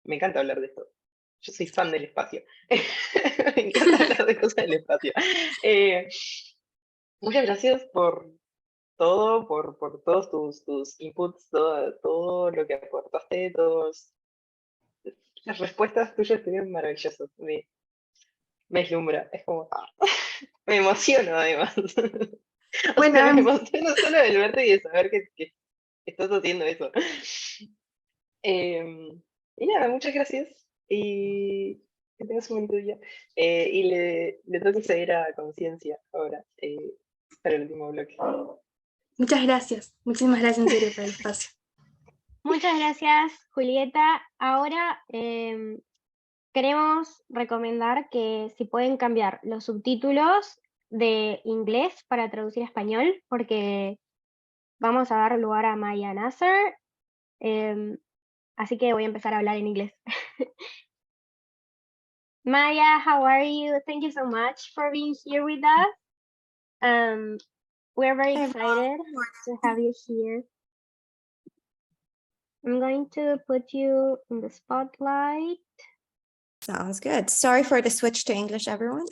Me encanta hablar de esto. Yo soy fan del espacio. Me encanta hablar de cosas del espacio. Muchas gracias por todo, por todos tus inputs, todo lo que aportaste, las respuestas tuyas estuvieron maravillosas. Me deslumbra. Es como, me emociono además. Bueno, me emociono solo de verte y de saber que estás haciendo eso. Y nada, muchas gracias y que tengas un buen día. Y le tengo que seguir a Conciencia ahora para el último bloque. muchas gracias. Muchísimas gracias en serio por el espacio. Muchas gracias, Julieta. Ahora queremos recomendar que si pueden cambiar los subtítulos de inglés para traducir a español, porque vamos a dar lugar a Maya Nasser. Así que voy a empezar a hablar en inglés. Maya, how are you? Thank you so much for being here with us. We're very excited to have you here. I'm going to put you in the spotlight. Sounds good. Sorry for the switch to English, everyone.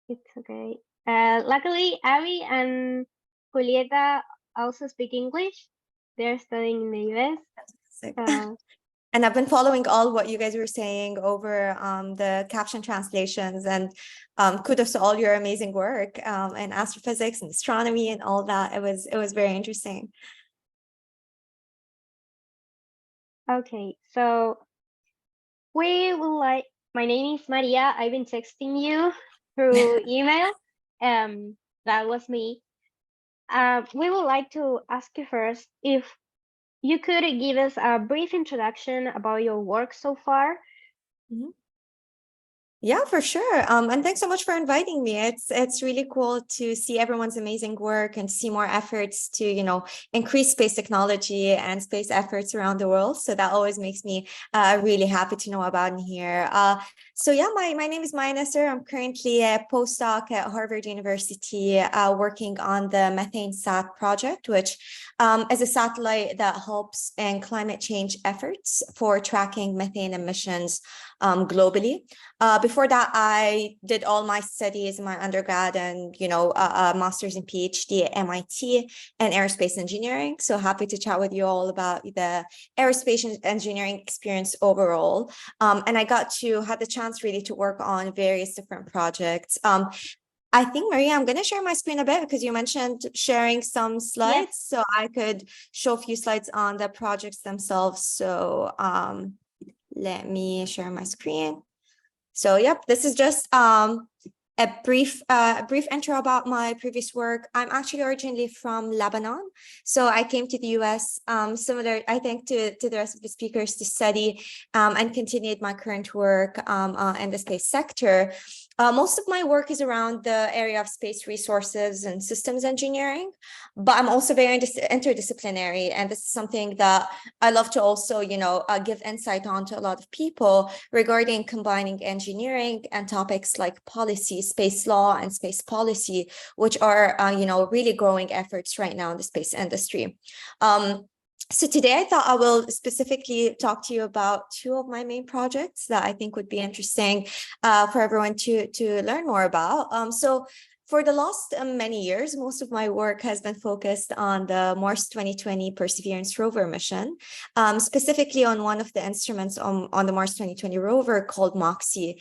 It's okay. Luckily, Abby and Julieta also speak English. They're studying in the US. And I've been following all what you guys were saying over the caption translations, and kudos to all your amazing work in astrophysics and astronomy and all that. It was very interesting. Okay, so we would like, my name is Maria. I've been texting you through email. That was me. We would like to ask you first if you could give us a brief introduction about your work so far. Mm-hmm. Yeah, for sure. And thanks so much for inviting me. It's really cool to see everyone's amazing work and see more efforts to, increase space technology and space efforts around the world. So that always makes me really happy to know about in here. So yeah, my name is Maya Nasser. I'm currently a postdoc at Harvard University working on the MethaneSat project, which is a satellite that helps in climate change efforts for tracking methane emissions globally. Before that, I did all my studies in my undergrad and, a master's and PhD at MIT and aerospace engineering. So happy to chat with you all about the aerospace engineering experience overall. And I had the chance really to work on various different projects. I think, Maria, I'm going to share my screen a bit because you mentioned sharing some slides. Yes. So I could show a few slides on the projects themselves. So let me share my screen. So, yep, this is just a brief intro about my previous work. I'm actually originally from Lebanon. So I came to the US, similar, I think, to the rest of the speakers, to study and continued my current work in the space sector. Most of my work is around the area of space resources and systems engineering, but I'm also very interdisciplinary, and this is something that I love to also, give insight on to a lot of people regarding combining engineering and topics like policy, space law, and space policy, which are, really growing efforts right now in the space industry. So today I thought I will specifically talk to you about two of my main projects that I think would be interesting for everyone to learn more about. So for the last many years, most of my work has been focused on the Mars 2020 Perseverance rover mission, specifically on one of the instruments on the Mars 2020 rover called MOXIE,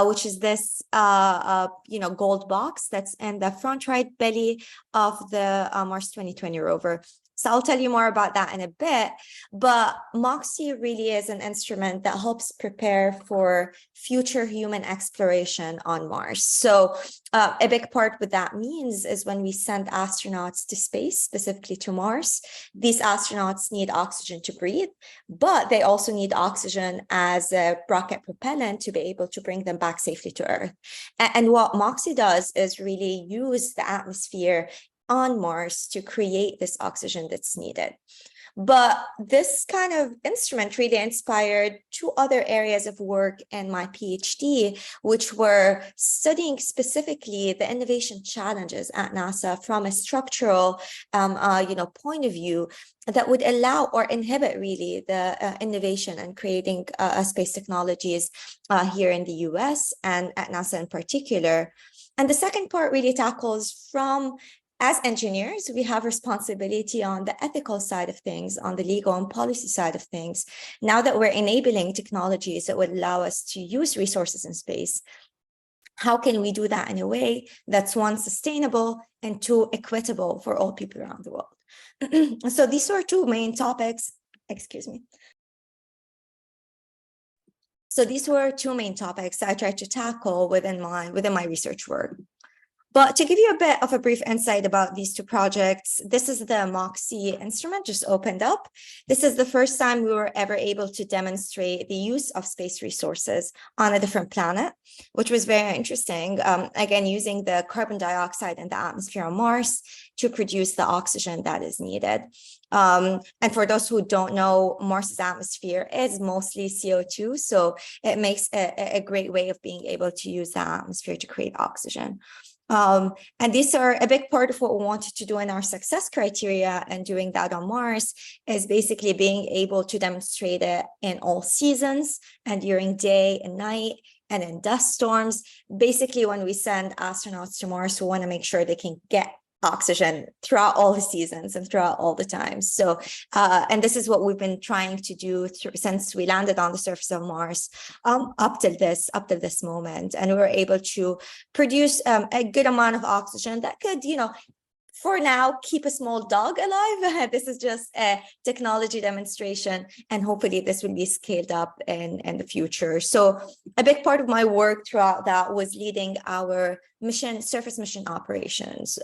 which is this gold box that's in the front right belly of the Mars 2020 rover. So I'll tell you more about that in a bit, but MOXIE really is an instrument that helps prepare for future human exploration on Mars. So a big part what that means is when we send astronauts to space, specifically to Mars, these astronauts need oxygen to breathe, but they also need oxygen as a rocket propellant to be able to bring them back safely to Earth. And what MOXIE does is really use the atmosphere on Mars to create this oxygen that's needed. But this kind of instrument really inspired two other areas of work in my PhD, which were studying specifically the innovation challenges at NASA from a structural point of view that would allow or inhibit really the innovation and creating space technologies here in the US and at NASA in particular. And the second part really tackles from, as engineers, we have responsibility on the ethical side of things, on the legal and policy side of things. Now that we're enabling technologies that would allow us to use resources in space, how can we do that in a way that's, one, sustainable, and two, equitable for all people around the world? So these are two main topics, excuse me. So these were two main topics that I tried to tackle within my research work. But to give you a bit of a brief insight about these two projects, this is the MOXIE instrument just opened up. This is the first time we were ever able to demonstrate the use of space resources on a different planet, which was very interesting. Again, using the carbon dioxide in the atmosphere on Mars to produce the oxygen that is needed. And for those who don't know, Mars's atmosphere is mostly CO2, so it makes a great way of being able to use the atmosphere to create oxygen. And these are a big part of what we wanted to do in our success criteria, and doing that on Mars is basically being able to demonstrate it in all seasons and during day and night and in dust storms. Basically, when we send astronauts to Mars, we want to make sure they can get oxygen throughout all the seasons and throughout all the times. So, and this is what we've been trying to do since we landed on the surface of Mars up till this moment. And we were able to produce a good amount of oxygen that could, for now, keep a small dog alive. This is just a technology demonstration, and hopefully this will be scaled up in the future. So a big part of my work throughout that was leading our surface mission operations.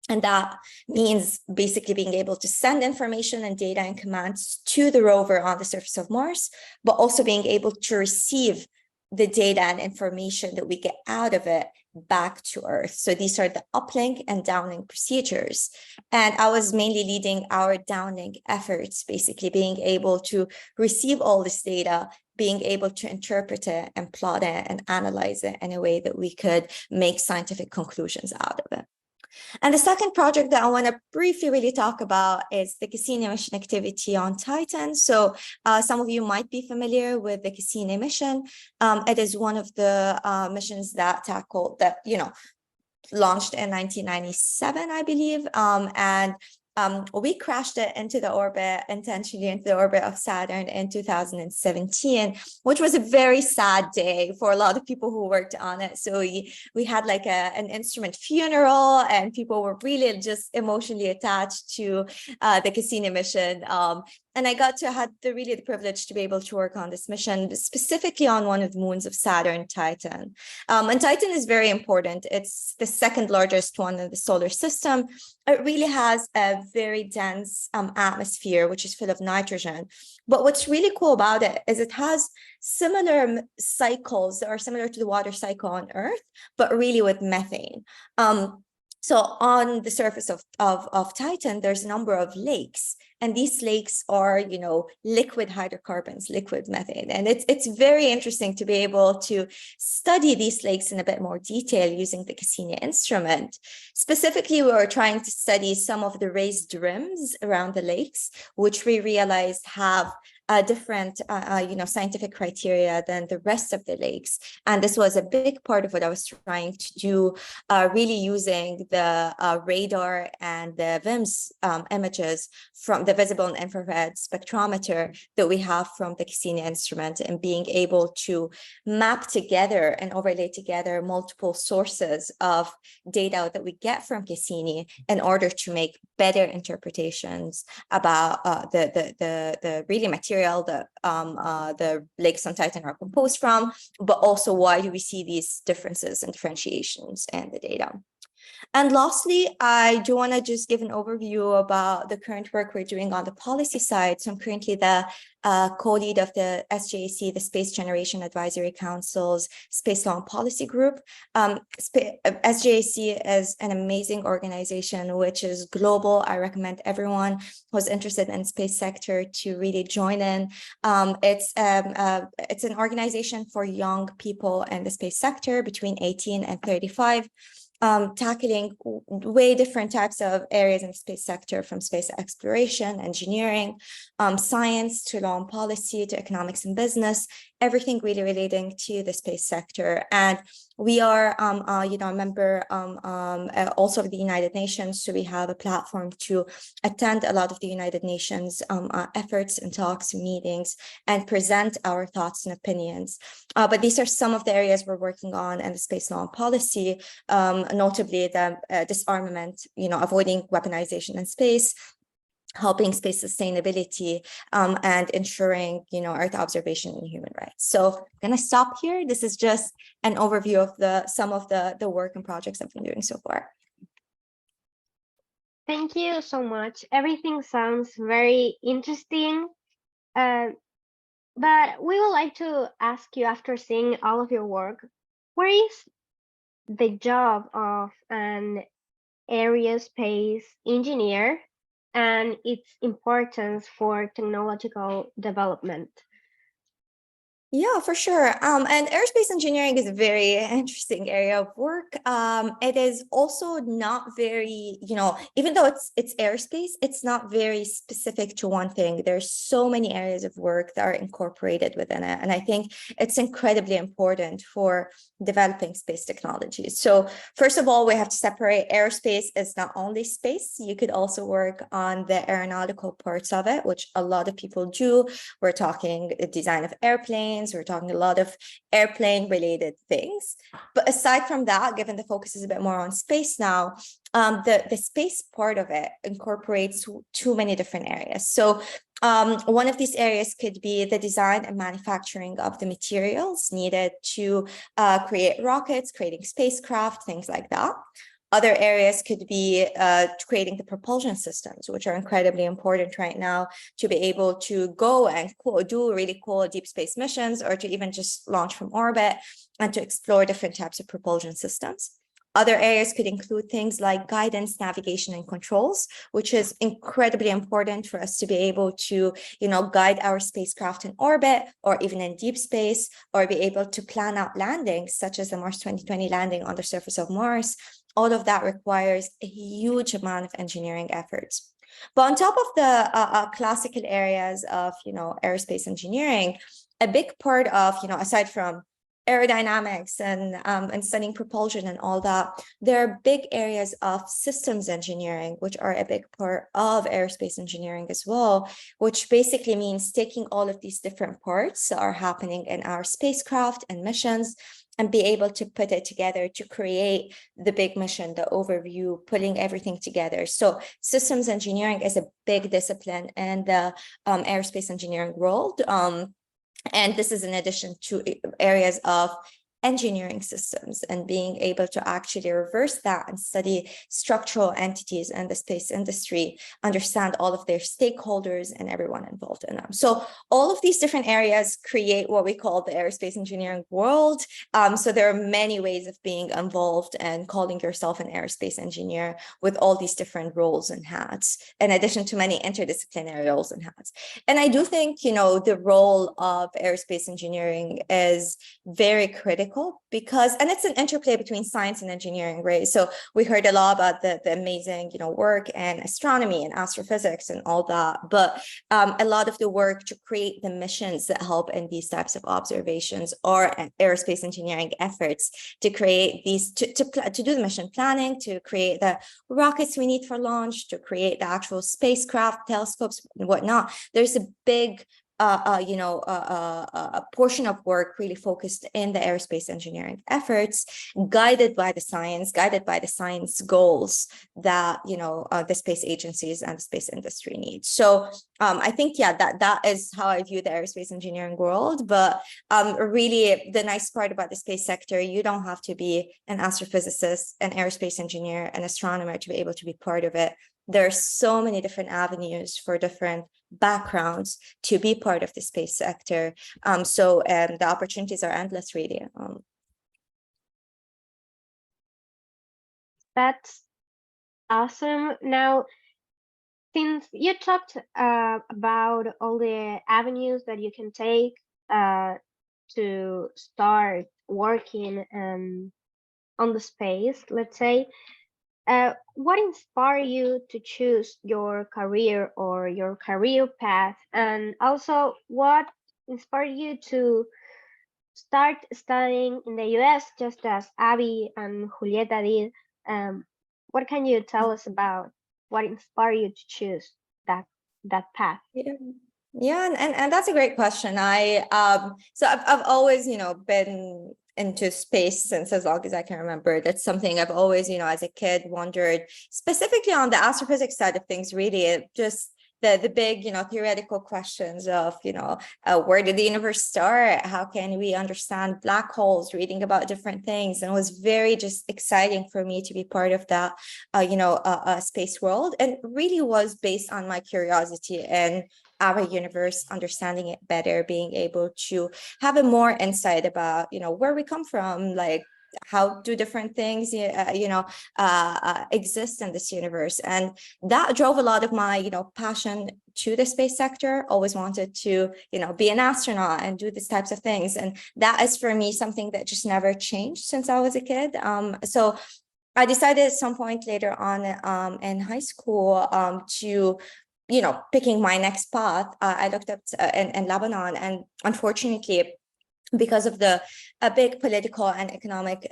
And that means basically being able to send information and data and commands to the rover on the surface of Mars, but also being able to receive the data and information that we get out of it back to Earth. So these are the uplink and downlink procedures. And I was mainly leading our downlink efforts, basically being able to receive all this data, being able to interpret it and plot it and analyze it in a way that we could make scientific conclusions out of it. And the second project that I want to briefly really talk about is the Cassini mission activity on Titan. So some of you might be familiar with the Cassini mission. It is one of the missions that launched in 1997, I believe. And we crashed it intentionally into the orbit of Saturn in 2017, which was a very sad day for a lot of people who worked on it. So we had like an instrument funeral, and people were really just emotionally attached to the Cassini mission. And I had really the privilege to be able to work on this mission, specifically on one of the moons of Saturn, Titan. And Titan is very important. It's the second largest one in the solar system. It really has a very dense atmosphere, which is full of nitrogen. But what's really cool about it is it has similar cycles that are similar to the water cycle on Earth, but really with methane. So on the surface of Titan, there's a number of lakes, and these lakes are, liquid hydrocarbons, liquid methane. And it's very interesting to be able to study these lakes in a bit more detail using the Cassini instrument. Specifically, we were trying to study some of the raised rims around the lakes, which we realized have different, scientific criteria than the rest of the lakes. And this was a big part of what I was trying to do, really using the radar and the VIMS images from the visible and infrared spectrometer that we have from the Cassini instrument, and being able to map together and overlay together multiple sources of data that we get from Cassini in order to make better interpretations about the really material that the lakes on Titan are composed from, but also why do we see these differences and differentiations in the data. And lastly, I do want to just give an overview about the current work we're doing on the policy side. So I'm currently the co-lead of the SJAC, the Space Generation Advisory Council's Space Law and Policy Group. SJAC is an amazing organization, which is global. I recommend everyone who's interested in the space sector to really join in. It's an organization for young people in the space sector between 18 and 35. Tackling way different types of areas in the space sector, from space exploration, engineering, science, to law and policy, to economics and business, everything really relating to the space sector. And we are, a member also of the United Nations, so we have a platform to attend a lot of the United Nations efforts and talks, meetings, and present our thoughts and opinions. But these are some of the areas we're working on in the space law and policy, notably the disarmament, avoiding weaponization in space, helping space sustainability, and ensuring, Earth observation and human rights. So I'm gonna stop here. This is just an overview of some of the work and projects I've been doing so far. Thank you so much. Everything sounds very interesting. But we would like to ask you, after seeing all of your work, where is the job of an aerospace engineer and its importance for technological development? Yeah, for sure. And aerospace engineering is a very interesting area of work. It is also not very, even though it's aerospace, it's not very specific to one thing. There's so many areas of work that are incorporated within it. And I think it's incredibly important for developing space technologies. So first of all, we have to separate aerospace as not only space. You could also work on the aeronautical parts of it, which a lot of people do. We're talking design of airplanes. We're talking a lot of airplane related things. But aside from that, given the focus is a bit more on space now, the space part of it incorporates too many different areas. So one of these areas could be the design and manufacturing of the materials needed to create rockets, creating spacecraft, things like that. Other areas could be creating the propulsion systems, which are incredibly important right now to be able to go and do really cool deep space missions, or to even just launch from orbit and to explore different types of propulsion systems. Other areas could include things like guidance, navigation, and controls, which is incredibly important for us to be able to, guide our spacecraft in orbit or even in deep space, or be able to plan out landings, such as the Mars 2020 landing on the surface of Mars. All of that requires a huge amount of engineering efforts. But on top of the classical areas of, aerospace engineering, a big part of, aside from aerodynamics and studying propulsion and all that, there are big areas of systems engineering, which are a big part of aerospace engineering as well, which basically means taking all of these different parts that are happening in our spacecraft and missions and be able to put it together to create the big mission, the overview, putting everything together. So systems engineering is a big discipline in the aerospace engineering world. And this is in addition to areas of engineering systems and being able to actually reverse that and study structural entities in the space industry, understand all of their stakeholders and everyone involved in them. So all of these different areas create what we call the aerospace engineering world. So there are many ways of being involved and calling yourself an aerospace engineer with all these different roles and hats, in addition to many interdisciplinary roles and hats. And I do think, you know, the role of aerospace engineering is very critical because, and it's an interplay between science and engineering, right? So we heard a lot about the amazing, you know, work in astronomy and astrophysics and all that, but a lot of the work to create the missions that help in these types of observations or aerospace engineering efforts to create these, to do the mission planning, to create the rockets we need for launch, to create the actual spacecraft, telescopes, and whatnot. There's a big a portion of work really focused in the aerospace engineering efforts, guided by the science goals that, you know, the space agencies and the space industry need. So I think, yeah, that is how I view the aerospace engineering world. But really, the nice part about the space sector, you don't have to be an astrophysicist, an aerospace engineer, an astronomer to be able to be part of it. There are so many different avenues for different backgrounds to be part of the space sector. So the opportunities are endless, really. That's awesome. Now, since you talked about all the avenues that you can take to start working on the space, let's say, what inspired you to choose your career or your career path? And also, what inspired you to start studying in the US, just as Abby and Julieta did? What can you tell us about what inspired you to choose that path? Yeah, and that's a great question. So I've always, you know, been into space since as long as I can remember. That's something I've always, you know, as a kid wondered, specifically on the astrophysics side of things, really, just the big, you know, theoretical questions of, you know, where did the universe start? How can we understand black holes, reading about different things? And it was very just exciting for me to be part of that, space world. And really was based on my curiosity and our universe, understanding it better, being able to have a more insight about, you know, where we come from, like how do different things, exist in this universe. And that drove a lot of my, you know, passion to the space sector. Always wanted to, you know, be an astronaut and do these types of things. And that is for me something that just never changed since I was a kid. So I decided at some point later on in high school to, you know, picking my next path. I looked up in Lebanon, and unfortunately, because of the big political and economic,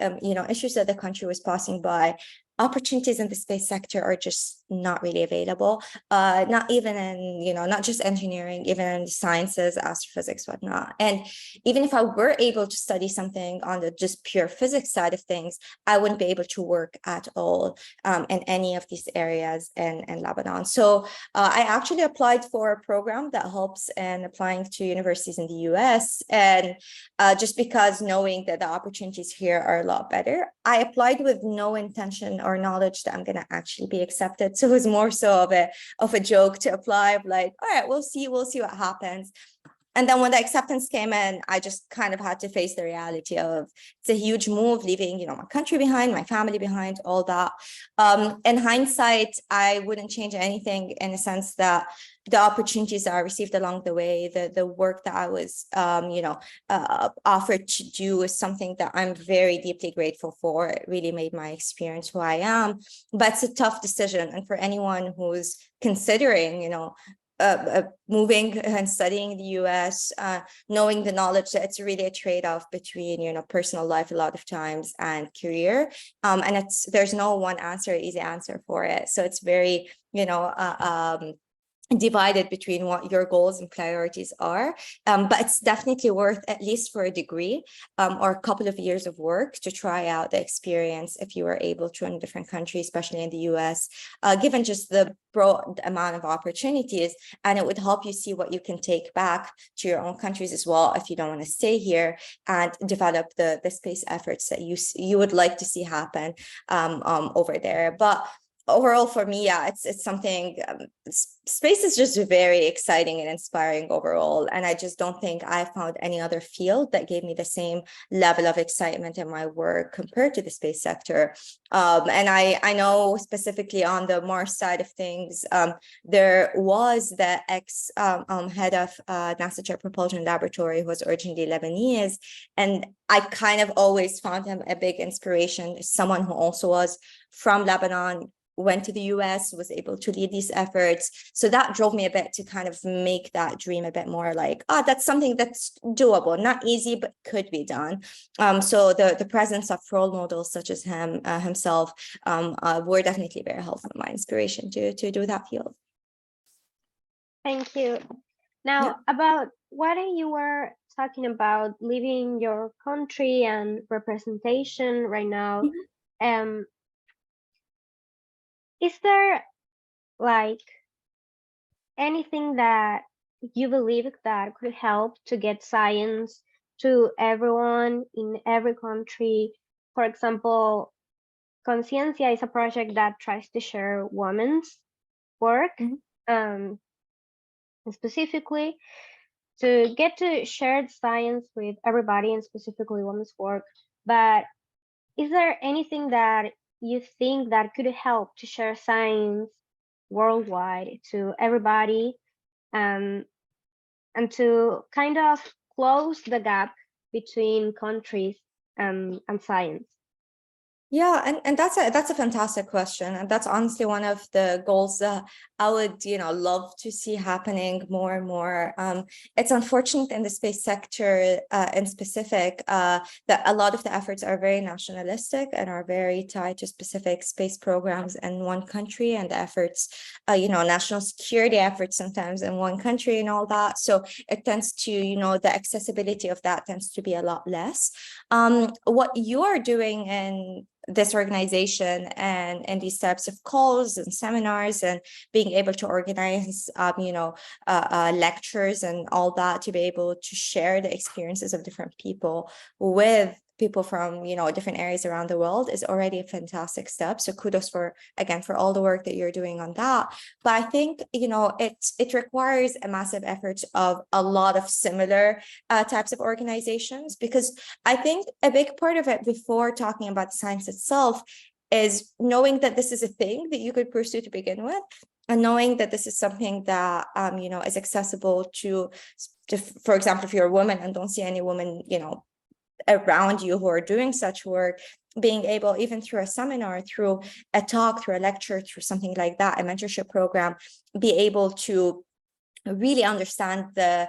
issues that the country was passing by, opportunities in the space sector are just not really available. Not even in, you know, not just engineering, even in the sciences, astrophysics, whatnot. And even if I were able to study something on the just pure physics side of things, I wouldn't be able to work at all in any of these areas in Lebanon. So I actually applied for a program that helps in applying to universities in the US. And just because knowing that the opportunities here are a lot better, I applied with no intention or knowledge that I'm going to actually be accepted. So it was more so of a joke to apply, of like, all right, we'll see what happens. And then when the acceptance came in, I just kind of had to face the reality of it's a huge move, leaving, you know, my country behind, my family behind, all that. In hindsight, I wouldn't change anything in the sense that the opportunities that I received along the way, the work that I was, offered to do is something that I'm very deeply grateful for. It really made my experience who I am. But it's a tough decision. And for anyone who's considering, you know, moving and studying the US, knowing the knowledge that it's really a trade-off between, you know, personal life a lot of times and career. And there's no one answer, easy answer for it. So it's very, divided between what your goals and priorities are, but it's definitely worth, at least for a degree or a couple of years of work, to try out the experience if you are able to in a different country, especially in the US, given just the broad amount of opportunities, and it would help you see what you can take back to your own countries as well if you don't want to stay here, and develop the space efforts that you would like to see happen over there. But overall, for me, yeah, it's something, space is just very exciting and inspiring overall. And I just don't think I found any other field that gave me the same level of excitement in my work compared to the space sector. And I know specifically on the Mars side of things, there was the head of NASA Jet Propulsion Laboratory, who was originally Lebanese. And I kind of always found him a big inspiration, someone who also was from Lebanon, went to the US, was able to lead these efforts. So that drove me a bit to kind of make that dream a bit more like, that's something that's doable, not easy, but could be done. So the presence of role models such as himself were definitely very helpful, my inspiration to do that field. Thank you. Now, Yeah. about what you were talking about, leaving your country and representation right now, is there like anything that you believe that could help to get science to everyone in every country? For example, Conciencia is a project that tries to share women's work, specifically to get to share science with everybody, and specifically women's work. But is there anything that you think that could help to share science worldwide to everybody, and to kind of close the gap between countries and science? Yeah, and that's a fantastic question, and that's honestly one of the goals that I would love to see happening more and more. It's unfortunate in the space sector in specific that a lot of the efforts are very nationalistic and are very tied to specific space programs in one country, and the efforts, national security efforts sometimes in one country and all that. So it tends to, the accessibility of that tends to be a lot less. What you're doing in this organization and these types of calls and seminars, and being able to organize lectures and all that, to be able to share the experiences of different people with people from different areas around the world, is already a fantastic step. So kudos for all the work that you're doing on that. But I think it requires a massive effort of a lot of similar types of organizations, because I think a big part of it, before talking about science itself, is knowing that this is a thing that you could pursue to begin with, and knowing that this is something that is accessible to, for example, if you're a woman and don't see any women around you who are doing such work, being able, even through a seminar, through a talk, through a lecture, through something like that, a mentorship program, be able to really understand the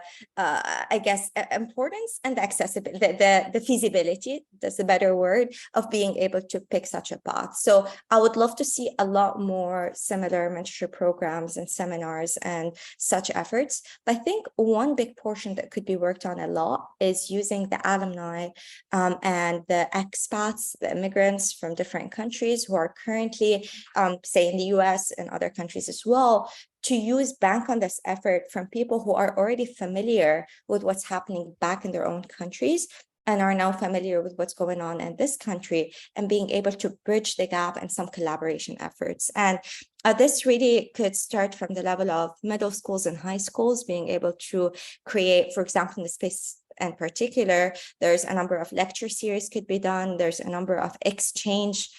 importance and the accessibility, the feasibility, that's a better word, of being able to pick such a path. So I would love to see a lot more similar mentorship programs and seminars and such efforts. But I think one big portion that could be worked on a lot is using the alumni and the expats, the immigrants from different countries who are currently, say in the US and other countries as well, to bank on this effort from people who are already familiar with what's happening back in their own countries, and are now familiar with what's going on in this country, and being able to bridge the gap and some collaboration efforts. And this really could start from the level of middle schools and high schools, being able to create, for example, in the space in particular, there's a number of lecture series could be done. There's a number of exchange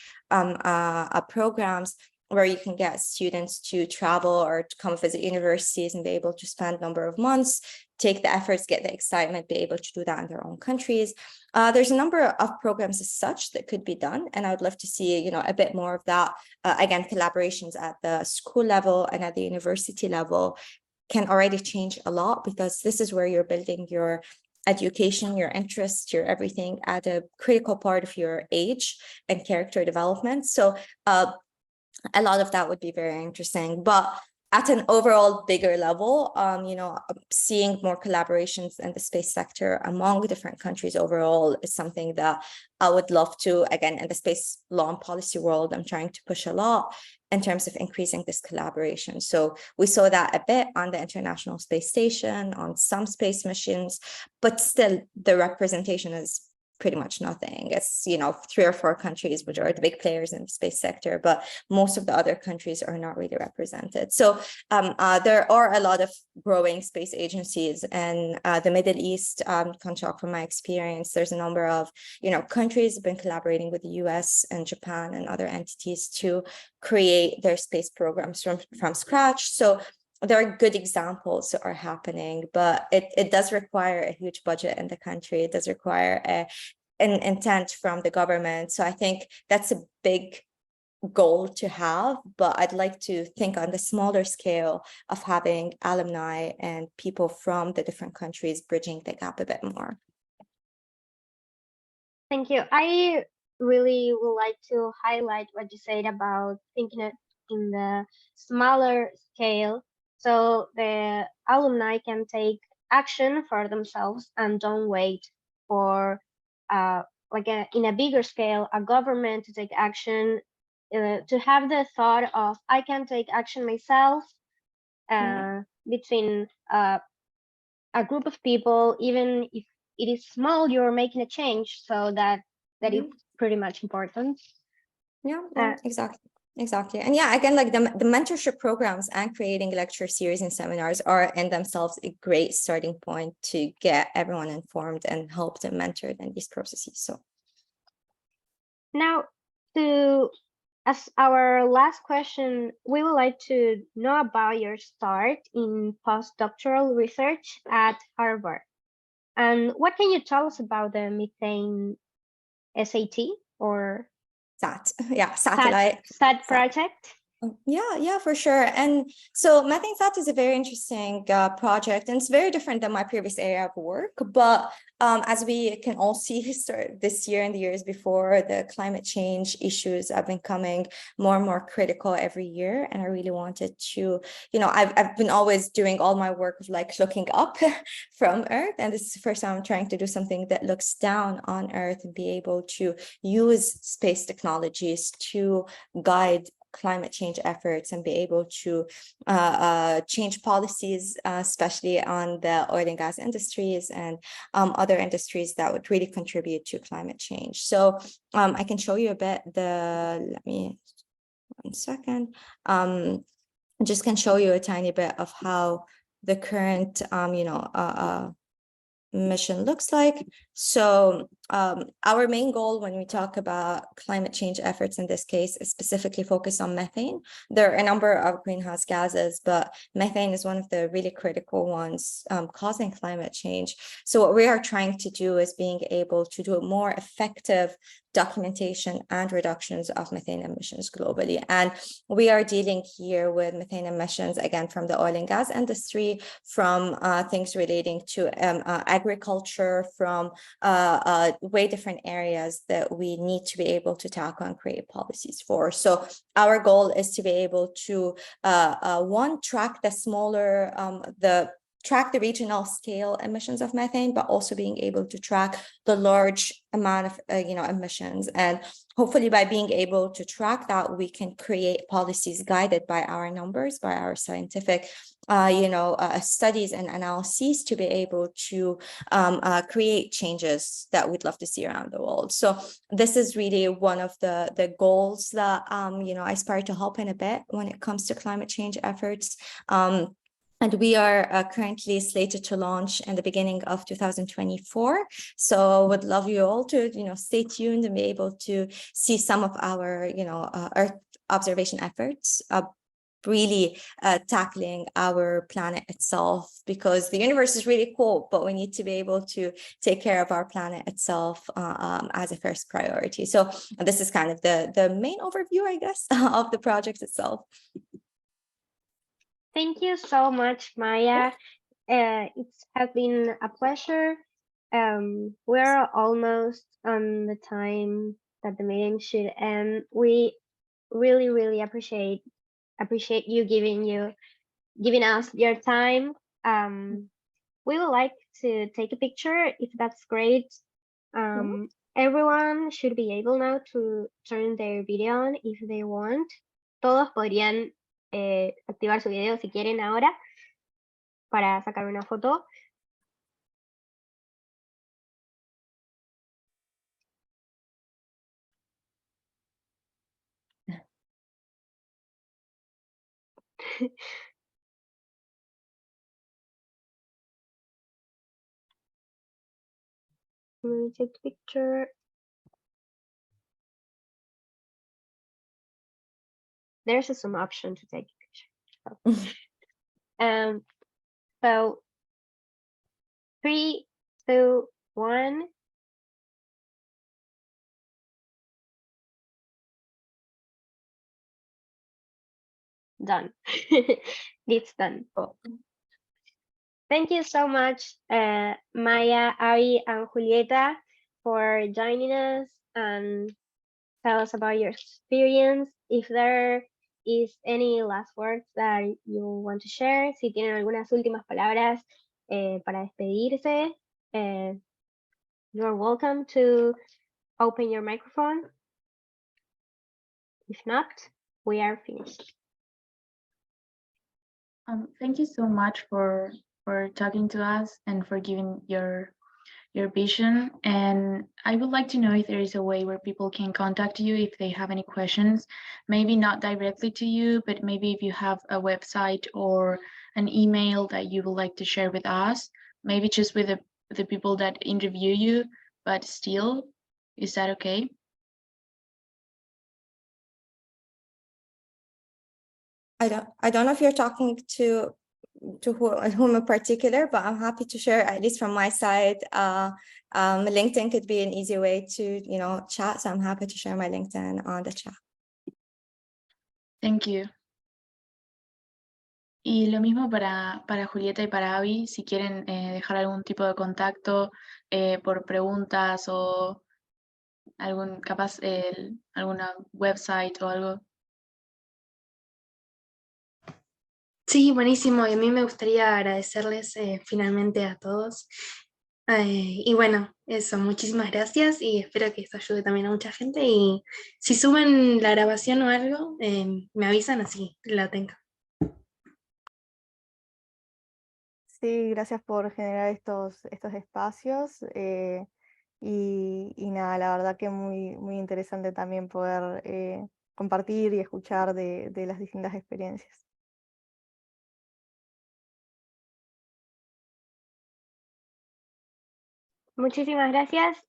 programs where you can get students to travel or to come visit universities and be able to spend a number of months, take the efforts, get the excitement, be able to do that in their own countries. There's a number of programs as such that could be done, and I would love to see, a bit more of that. Again, collaborations at the school level and at the university level can already change a lot, because this is where you're building your education, your interests, your everything at a critical part of your age and character development. So a lot of that would be very interesting. But at an overall bigger level, seeing more collaborations in the space sector among different countries overall is something that I would love to, again, in the space law and policy world, I'm trying to push a lot in terms of increasing this collaboration. So we saw that a bit on the International Space Station, on some space missions, but still the representation is pretty much nothing. It's 3 or 4 countries which are the big players in the space sector, but most of the other countries are not really represented. So there are a lot of growing space agencies in the Middle East. Can talk from my experience. There's a number of countries have been collaborating with the US and Japan and other entities to create their space programs from scratch. So there are good examples that are happening, but it does require a huge budget in the country. It does require an intent from the government. So I think that's a big goal to have, but I'd like to think on the smaller scale of having alumni and people from the different countries bridging the gap a bit more. Thank you. I really would like to highlight what you said about thinking it in the smaller scale, so the alumni can take action for themselves and don't wait for in a bigger scale, a government to take action, to have the thought of, I can take action myself, between a group of people, even if it is small, you're making a change. So that is pretty much important. Yeah, exactly. And yeah, again, like the mentorship programs and creating lecture series and seminars are in themselves a great starting point to get everyone informed and help them mentored in these processes. So now, as our last question, we would like to know about your start in postdoctoral research at Harvard. And what can you tell us about the methane SAT or satellite SAT project? Yeah, for sure. And so MethaneSat is a very interesting project, and it's very different than my previous area of work. But as we can all see, this year and the years before, the climate change issues have been becoming more and more critical every year. And I really wanted to, I've been always doing all my work of like looking up from Earth. And this is the first time I'm trying to do something that looks down on Earth and be able to use space technologies to guide climate change efforts and be able to change policies, especially on the oil and gas industries and other industries that would really contribute to climate change. So I can show you a bit let me, 1 second. Just can show you a tiny bit of how the current, mission looks like. So our main goal when we talk about climate change efforts in this case is specifically focused on methane. There are a number of greenhouse gases, but methane is one of the really critical ones causing climate change. So what we are trying to do is being able to do a more effective documentation and reductions of methane emissions globally. And we are dealing here with methane emissions, again, from the oil and gas industry, from things relating to agriculture, from way different areas that we need to be able to tackle and create policies for. So our goal is to be able to, one, track the smaller, track the regional scale emissions of methane, but also being able to track the large amount of emissions. And hopefully by being able to track that, we can create policies guided by our numbers, by our scientific studies and analyses to be able to create changes that we'd love to see around the world. So this is really one of the goals that I aspire to help in a bit when it comes to climate change efforts. And we are currently slated to launch in the beginning of 2024. So I would love you all to, stay tuned and be able to see some of our, Earth observation efforts, really tackling our planet itself, because the universe is really cool, but we need to be able to take care of our planet itself as a first priority. So this is kind of the main overview, I guess, of the project itself. Thank you so much, Maya. It has been a pleasure. We're almost on the time that the meeting should end. We really, really appreciate you giving giving us your time. We would like to take a picture if that's great. Everyone should be able now to turn their video on if they want. Todos podrían activar su video si quieren ahora para sacar una foto. Let me take the picture. There's a zoom option to take a picture. So 3, 2, 1. Done. It's done. Cool. Thank you so much, Maya, Abby, and Julieta, for joining us and tell us about your experience. If there is any last words that you want to share, si tienen algunas últimas palabras para despedirse, you're welcome to open your microphone. If not, we are finished. Thank you so much for talking to us and for giving your vision. And I would like to know if there is a way where people can contact you if they have any questions, maybe not directly to you, but maybe if you have a website or an email that you would like to share with us, maybe just with the people that interview you, but still, is that okay? I don't know if you're talking to whom in particular, but I'm happy to share, at least from my side. LinkedIn could be an easy way to, chat. So I'm happy to share my LinkedIn on the chat. Thank you. Y lo mismo para Julieta y para Abby, si quieren dejar algún tipo de contacto por preguntas o alguna website o algo. Sí, buenísimo. Y a mí me gustaría agradecerles finalmente a todos. Y bueno, eso, muchísimas gracias y espero que esto ayude también a mucha gente. Y si suben la grabación o algo, me avisan, así la tengo. Sí, gracias por generar estos espacios. Y nada, la verdad que muy, muy interesante también poder compartir y escuchar de las distintas experiencias. Muchísimas gracias.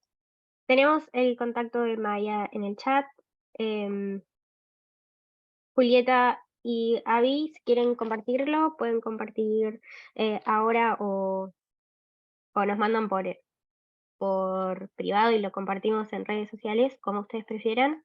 Tenemos el contacto de Maya en el chat. Julieta y Abby, si quieren compartirlo, pueden compartir ahora o nos mandan por privado y lo compartimos en redes sociales, como ustedes prefieran.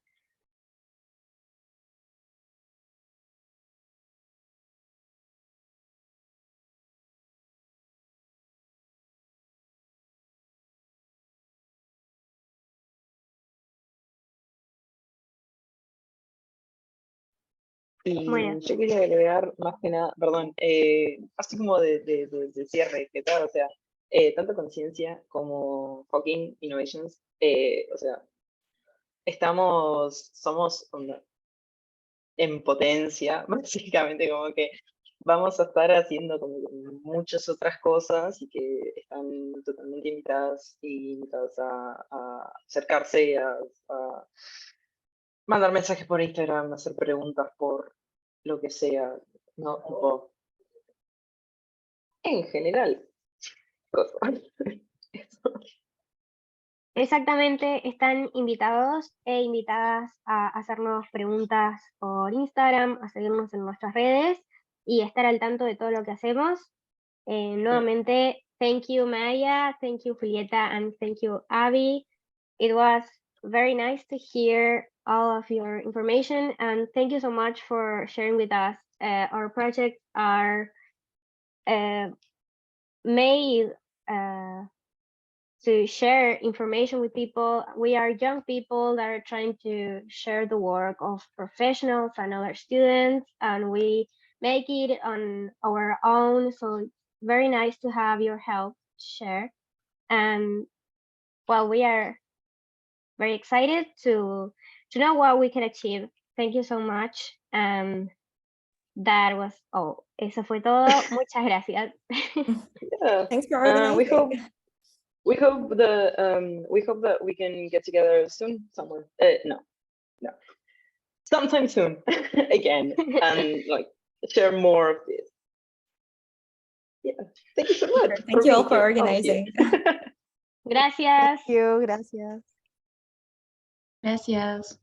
Y Bueno. yo quería agregar más que nada, perdón, así como de cierre, que tal, o sea, tanto Conciencia como Fucking Innovations, o sea, somos en potencia, básicamente como que vamos a estar haciendo como muchas otras cosas y que están totalmente invitadas a acercarse, a mandar mensajes por Instagram, hacer preguntas por lo que sea, ¿no? Tipo, en general. Exactamente, están invitados e invitadas a hacernos preguntas por Instagram, a seguirnos en nuestras redes y estar al tanto de todo lo que hacemos. Nuevamente, thank you Maya, thank you Julieta, and thank you Abby. It was very nice to hear all of your information, and thank you so much for sharing with us. Our projects are made to share information with people. We are young people that are trying to share the work of professionals and other students, and we make it on our own. So very nice to have your help share. And well, we are very excited to know what we can achieve. Thank you so much. And that was all. Eso fue todo. Muchas gracias. Yeah. Thanks for organizing. We hope that we can get together soon somewhere. No, sometime soon again, and like share more of this. Yeah, thank you so much. Thank you all being for here, organizing. Gracias. Thank you, gracias. Gracias.